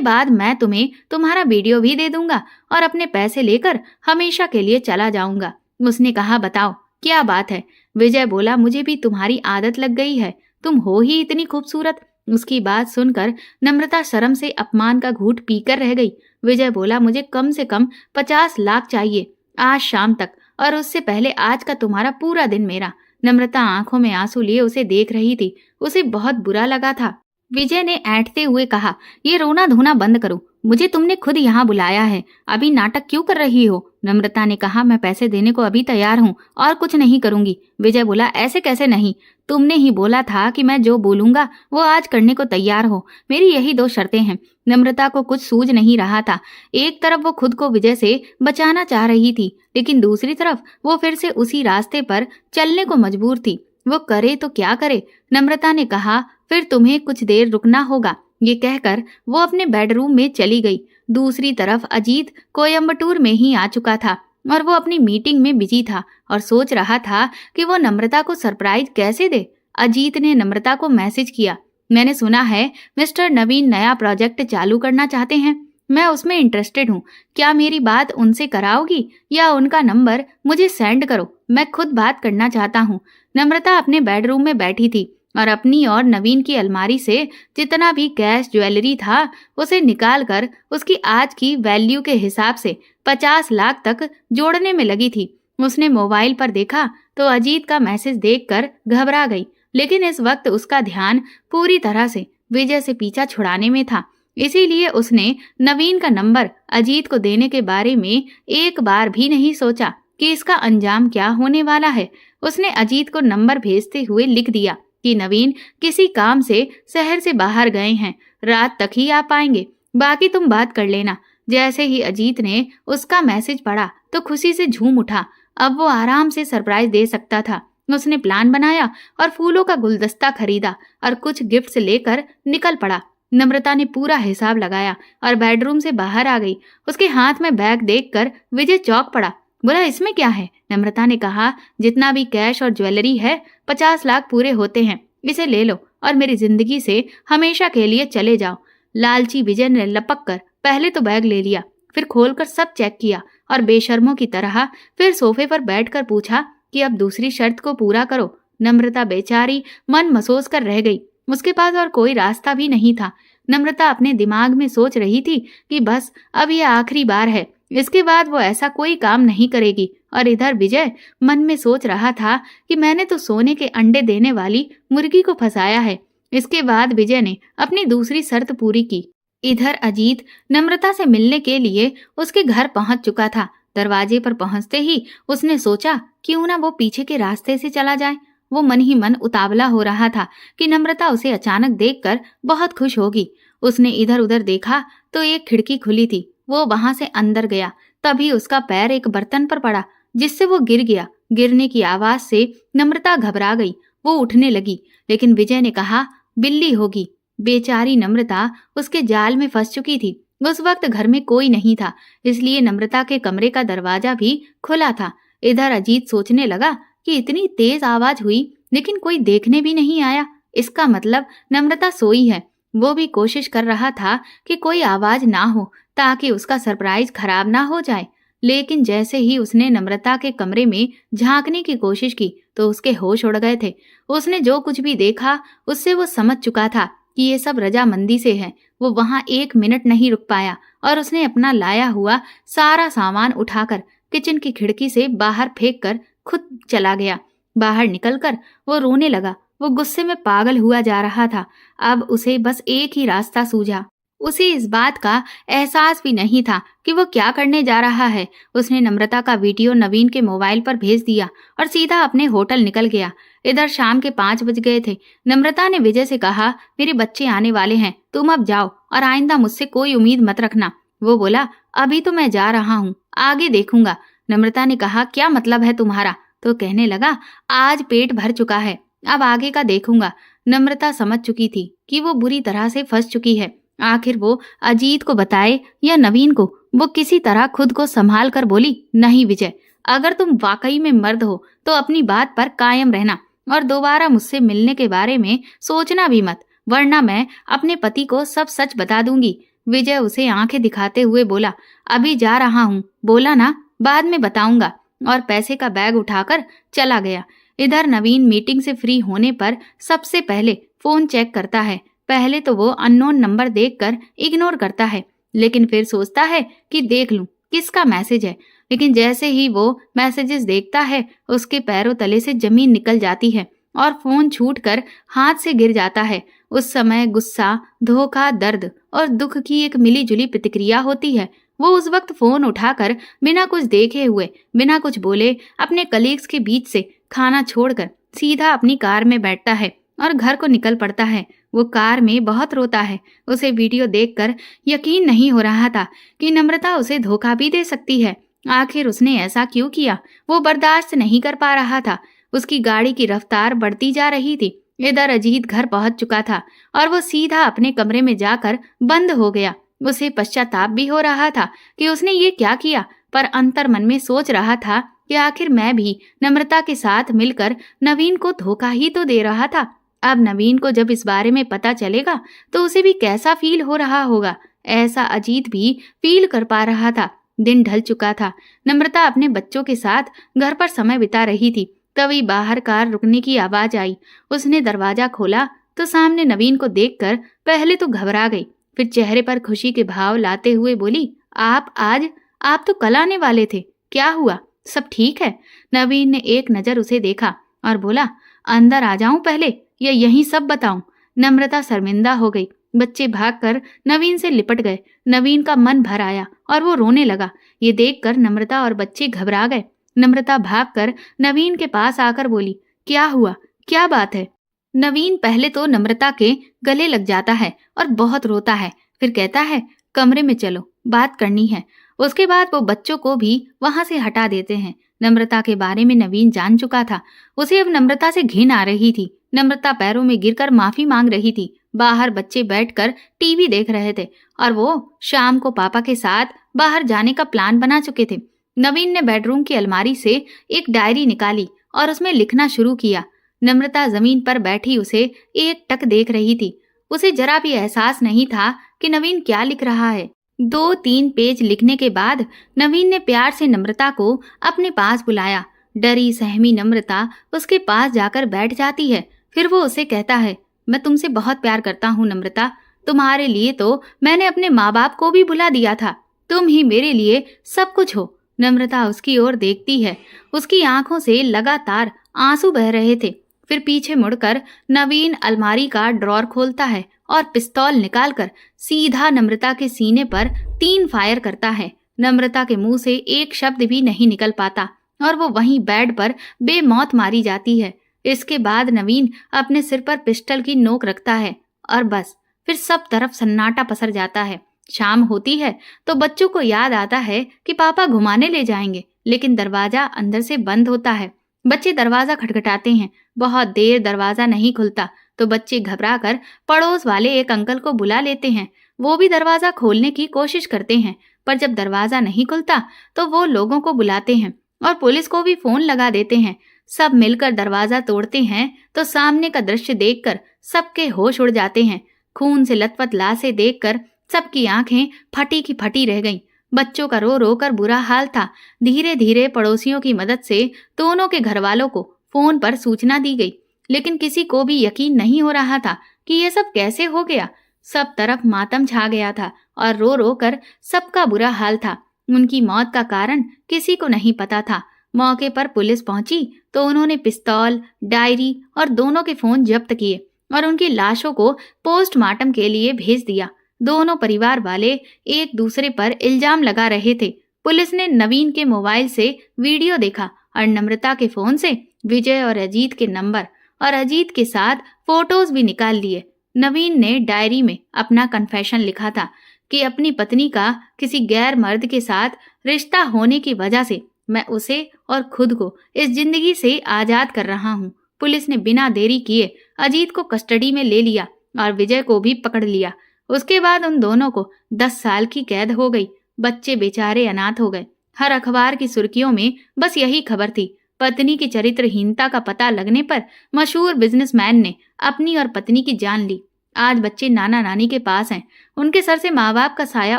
बाद मैं तुम्हें तुम्हारा वीडियो भी दे दूंगा और अपने पैसे लेकर हमेशा के लिए चला जाऊंगा। उसने कहा, बताओ क्या बात है? विजय बोला, मुझे भी तुम्हारी आदत लग गई है, तुम हो ही इतनी खूबसूरत। उसकी बात सुनकर नम्रता शर्म से अपमान का घूंट पीकर रह गई। विजय बोला, मुझे कम से कम 50 लाख चाहिए आज शाम तक, और उससे पहले आज का तुम्हारा पूरा दिन मेरा। नम्रता आंखों में आंसू लिए उसे देख रही थी। उसे बहुत बुरा लगा था। विजय ने ऐंठते हुए कहा, ये रोना धोना बंद करो, मुझे तुमने खुद यहाँ बुलाया है, अभी नाटक क्यों कर रही हो? नम्रता ने कहा, मैं पैसे देने को अभी तैयार हूँ और कुछ नहीं करूंगी। विजय बोला, ऐसे कैसे नहीं? तुमने ही बोला था कि मैं जो बोलूंगा वो आज करने को तैयार हो। मेरी यही 2 शर्तें हैं। नम्रता को कुछ सूझ नहीं रहा था। एक तरफ वो खुद को विजय से बचाना चाह रही थी, लेकिन दूसरी तरफ वो फिर से उसी रास्ते पर चलने को मजबूर थी। वो करे तो क्या करे? नम्रता ने कहा, फिर तुम्हें कुछ देर रुकना होगा। ये कहकर वो अपने बेडरूम में चली गई। दूसरी तरफ अजीत कोयम्बटूर में ही आ चुका था और वो अपनी मीटिंग में बिजी था और सोच रहा था कि वो नम्रता को सरप्राइज कैसे दे। अजीत ने नम्रता को मैसेज किया, मैंने सुना है मिस्टर नवीन नया प्रोजेक्ट चालू करना चाहते हैं, मैं उसमें इंटरेस्टेड हूँ। क्या मेरी बात उनसे कराओगी या उनका नंबर मुझे सेंड करो, मैं खुद बात करना चाहता हूँ। नम्रता अपने बेडरूम में बैठी थी और अपनी और नवीन की अलमारी से जितना भी कैश ज्वेलरी था उसे निकालकर उसकी आज की वैल्यू के हिसाब से 50 लाख तक जोड़ने में लगी थी। उसने मोबाइल पर देखा तो अजीत का मैसेज देखकर घबरा गई, लेकिन इस वक्त उसका ध्यान पूरी तरह से विजय से पीछा छुड़ाने में था। इसीलिए उसने नवीन का नंबर अजीत को देने के बारे में एक बार भी नहीं सोचा कि इसका अंजाम क्या होने वाला है। उसने अजीत को नंबर भेजते हुए लिख दिया कि नवीन किसी काम से शहर से बाहर गए हैं, रात तक ही आ पाएंगे, बाकी तुम बात कर लेना। जैसे ही अजीत ने उसका मैसेज पढ़ा तो खुशी से झूम उठा। अब वो आराम से सरप्राइज दे सकता था। उसने प्लान बनाया और फूलों का गुलदस्ता खरीदा और कुछ गिफ्ट्स लेकर निकल पड़ा। नम्रता ने पूरा हिसाब लगाया और बेडरूम से बाहर आ गई। उसके हाथ में बैग देखकर विजय चौंक पड़ा। बोला, इसमें क्या है? नम्रता ने कहा, जितना भी कैश और ज्वेलरी है 50 लाख पूरे होते हैं, इसे ले लो और मेरी जिंदगी से हमेशा के लिए चले जाओ। लालची विजय ने लपक कर पहले तो बैग ले लिया, फिर खोलकर सब चेक किया और बेशर्मों की तरह फिर सोफे पर बैठकर पूछा कि अब दूसरी शर्त को पूरा करो। नम्रता बेचारी मन मसोस कर रह गई। उसके पास और कोई रास्ता भी नहीं था। नम्रता अपने दिमाग में सोच रही थी कि बस अब ये आखिरी बार है, इसके बाद वो ऐसा कोई काम नहीं करेगी। और इधर विजय मन में सोच रहा था कि मैंने तो सोने के अंडे देने वाली मुर्गी को फंसाया है। इसके बाद विजय ने अपनी दूसरी शर्त पूरी की। इधर अजीत नम्रता से मिलने के लिए उसके घर पहुंच चुका था। दरवाजे पर पहुंचते ही उसने सोचा क्यों ना वो पीछे के रास्ते से चला जाए। वो मन ही मन उतावला हो रहा था कि नम्रता उसे अचानक देखकर बहुत खुश होगी। उसने इधर उधर देखा तो एक खिड़की खुली थी। वो वहां से अंदर गया। तभी उसका पैर एक बर्तन पर पड़ा, जिससे वो गिर गया। गिरने की आवाज से नम्रता घबरा गई। वो उठने लगी, लेकिन विजय ने कहा, बिल्ली होगी। बेचारी नम्रता उसके जाल में फंस चुकी थी। उस वक्त घर में कोई नहीं था, इसलिए नम्रता के कमरे का दरवाजा भी खुला था। इधर अजीत सोचने लगा कि इतनी तेज आवाज हुई, लेकिन कोई देखने भी नहीं आया। इसका मतलब नम्रता सोई है। वो भी कोशिश कर रहा था कि कोई आवाज ना हो, ताकि उसका सरप्राइज खराब ना हो जाए। लेकिन जैसे ही उसने नम्रता के कमरे में झांकने की कोशिश की तो उसके होश उड़ गए थे। उसने जो कुछ भी देखा उससे वो समझ चुका था कि ये सब रजामंदी से है। वो वहां 1 मिनट नहीं रुक पाया और उसने अपना लाया हुआ सारा सामान उठाकर किचन की खिड़की से बाहर फेंक कर खुद चला गया। बाहर निकलकर वो रोने लगा। वो गुस्से में पागल हुआ जा रहा था। अब उसे बस एक ही रास्ता सूझा। उसे इस बात का एहसास भी नहीं था कि वो क्या करने जा रहा है। उसने नम्रता का वीडियो नवीन के मोबाइल पर भेज दिया और सीधा अपने होटल निकल गया। इधर शाम के 5 बज गए थे। नम्रता ने विजय से कहा, मेरे बच्चे आने वाले हैं, तुम अब जाओ और आइंदा मुझसे कोई उम्मीद मत रखना। वो बोला, अभी तो मैं जा रहा हूँ, आगे देखूंगा। नम्रता ने कहा, क्या मतलब है तुम्हारा? तो कहने लगा, आज पेट भर चुका है, अब आगे का देखूंगा। नम्रता समझ चुकी थी कि वो बुरी तरह से फंस चुकी है। आखिर वो अजीत को बताए या नवीन को? वो किसी तरह खुद को संभाल कर बोली, नहीं विजय, अगर तुम वाकई में मर्द हो तो अपनी बात पर कायम रहना और दोबारा मुझसे मिलने के बारे में सोचना भी मत, वरना मैं अपने पति को सब सच बता दूंगी। विजय उसे आंखें दिखाते हुए बोला, अभी जा रहा हूँ, बोला ना, बाद में बताऊंगा। और पैसे का बैग उठाकर चला गया। इधर नवीन मीटिंग से फ्री होने पर सबसे पहले फोन चेक करता है। पहले तो वो अननोन नंबर देखकर इग्नोर करता है, लेकिन फिर सोचता है कि देख लूं किसका मैसेज है। लेकिन जैसे ही वो मैसेजेस देखता है, उसके पैरों तले से जमीन निकल जाती है और फोन छूटकर हाथ से गिर जाता है। उस समय गुस्सा, धोखा, दर्द और दुख की एक मिलीजुली प्रतिक्रिया होती है। वो उस वक्त फोन उठाकर बिना कुछ देखे हुए, बिना कुछ बोले, अपने कलीग्स के बीच से खाना छोड़कर सीधा अपनी कार में बैठता है और घर को निकल पड़ता है। वो कार में बहुत रोता है। उसे वीडियो देखकर यकीन नहीं हो रहा था कि नम्रता उसे धोखा भी दे सकती है। आखिर उसने ऐसा क्यों किया? वो बर्दाश्त नहीं कर पा रहा था। उसकी गाड़ी की रफ्तार बढ़ती जा रही थी। इधर अजीत घर पहुंच चुका था और वो सीधा अपने कमरे में जाकर बंद हो गया। उसे पश्चाताप भी हो रहा था कि उसने ये क्या किया, पर अंतर मन में सोच रहा था कि आखिर मैं भी नम्रता के साथ मिलकर नवीन को धोखा ही तो दे रहा था। अब नवीन को जब इस बारे में पता चलेगा तो उसे भी कैसा फील हो रहा होगा। ऐसा अजीत भी फील कर पा रहा था। दिन ढल चुका था। नम्रता अपने बच्चों के साथ घर पर समय बिता रही थी। तभी बाहर कार रुकने की आवाज आई। उसने दरवाजा खोला तो सामने नवीन को देखकर पहले तो घबरा गई, फिर चेहरे पर खुशी के भाव लाते हुए बोली, आप तो कल आने वाले थे, क्या हुआ, सब ठीक है? नवीन ने एक नजर उसे देखा और बोला, अंदर आ जाऊं पहले या यहीं सब बताऊं? नम्रता शर्मिंदा हो गई। बच्चे भागकर नवीन से लिपट गए। नवीन का मन भर आया और वो रोने लगा। ये देखकर नम्रता और बच्चे घबरा गए। नम्रता भागकर नवीन के पास आकर बोली, क्या हुआ, क्या बात है? नवीन पहले तो नम्रता के गले लग जाता है और बहुत रोता है। फिर कहता है, कमरे में चलो, बात करनी है। उसके बाद वो बच्चों को भी वहां से हटा देते हैं। नम्रता के बारे में नवीन जान चुका था। उसे अब नम्रता से घिन आ रही थी। नम्रता पैरों में गिरकर माफी मांग रही थी। बाहर बच्चे बैठकर टीवी देख रहे थे और वो शाम को पापा के साथ बाहर जाने का प्लान बना चुके थे। नवीन ने बेडरूम की अलमारी से एक डायरी निकाली और उसमें लिखना शुरू किया। नम्रता जमीन पर बैठी उसे एक टक देख रही थी। उसे जरा भी एहसास नहीं था कि नवीन क्या लिख रहा है। 2-3 पेज लिखने के बाद नवीन ने प्यार से नम्रता को अपने पास बुलाया। डरी सहमी नम्रता उसके पास जाकर बैठ जाती है। फिर वो उसे कहता है, मैं तुमसे बहुत प्यार करता हूँ नम्रता। तुम्हारे लिए तो मैंने अपने माँ बाप को भी भुला दिया था। तुम ही मेरे लिए सब कुछ हो। नम्रता उसकी ओर देखती है। उसकी आंखों से लगातार आंसू बह रहे थे। फिर पीछे मुड़कर नवीन अलमारी का ड्रॉर खोलता है और पिस्तौल निकालकर सीधा नम्रता के सीने पर 3 फायर करता है। नम्रता के मुंह से एक शब्द भी नहीं निकल पाता और वो वहीं बेड पर बेमौत मारी जाती है। इसके बाद नवीन अपने सिर पर पिस्टल की नोक रखता है और बस फिर सब तरफ सन्नाटा पसर जाता है। शाम होती है तो बच्चों को याद आता है कि पापा घुमाने ले जाएंगे, लेकिन दरवाजा अंदर से बंद होता है। बच्चे दरवाजा खटखटाते हैं, बहुत देर दरवाजा नहीं खुलता तो बच्चे घबराकर पड़ोस वाले एक अंकल को बुला लेते हैं। वो भी दरवाजा खोलने की कोशिश करते हैं, पर जब दरवाजा नहीं खुलता तो वो लोगों को बुलाते हैं और पुलिस को भी फोन लगा देते हैं। सब मिलकर दरवाजा तोड़ते हैं तो सामने का दृश्य देखकर सबके होश उड़ जाते हैं। खून से लथपथ लाशें देखकर सबकी आंखें फटी की फटी रह गईं। बच्चों का रो रो कर बुरा हाल था। धीरे धीरे पड़ोसियों की मदद से दोनों के घर वालों को फोन पर सूचना दी गई, लेकिन किसी को भी यकीन नहीं हो रहा था कि ये सब कैसे हो गया। सब तरफ मातम छा गया था और रो रो कर सबका बुरा हाल था। उनकी मौत का कारण किसी को नहीं पता था। मौके पर पुलिस पहुंची तो उन्होंने पिस्तौल, डायरी और दोनों के फोन जब्त किए और उनकी लाशों को पोस्टमार्टम के लिए भेज दिया। दोनों परिवार वाले एक दूसरे पर इल्जाम लगा रहे थे। पुलिस ने नवीन के मोबाइल से वीडियो देखा और नम्रता के फोन से विजय और अजीत के नंबर और अजीत के साथ फोटोज भी निकाल लिए। नवीन ने डायरी में अपना कन्फेशन लिखा था कि अपनी पत्नी का किसी गैर मर्द के साथ रिश्ता होने की वजह से मैं उसे और खुद को इस जिंदगी से आजाद कर रहा हूँ। पुलिस ने बिना देरी किए अजीत को कस्टडी में ले लिया और विजय को भी पकड़ लिया। उसके बाद उन दोनों को 10 साल की कैद हो गई। बच्चे बेचारे अनाथ हो गए। हर अखबार की सुर्खियों में बस यही खबर थी। पत्नी की चरित्रहीनता का पता लगने पर मशहूर बिजनेसमैन ने अपनी और पत्नी की जान ली। आज बच्चे नाना नानी के पास हैं। उनके सर से माँ बाप का साया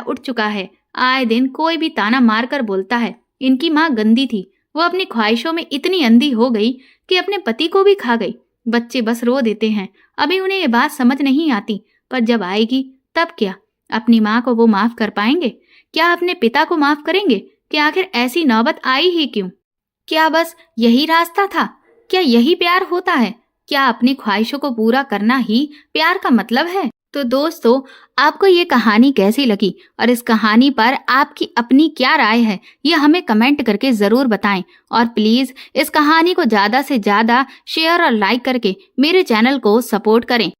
उठ चुका है। आए दिन कोई भी ताना मार कर बोलता है, इनकी माँ गंदी थी, वो अपनी ख्वाहिशों में इतनी अंधी हो गई कि अपने पति को भी खा गई। बच्चे बस रो देते हैं। अभी उन्हें ये बात समझ नहीं आती, पर जब आएगी तब क्या? अपनी माँ को वो माफ कर पाएंगे? क्या अपने पिता को माफ करेंगे? कि आखिर ऐसी नौबत आई ही क्यों? क्या बस यही रास्ता था? क्या यही प्यार होता है? क्या अपनी ख्वाहिशों को पूरा करना ही प्यार का मतलब है? तो दोस्तों, आपको ये कहानी कैसी लगी और इस कहानी पर आपकी अपनी क्या राय है, ये हमें कमेंट करके जरूर बताएं। और प्लीज इस कहानी को ज्यादा से ज्यादा शेयर और लाइक करके मेरे चैनल को सपोर्ट करें।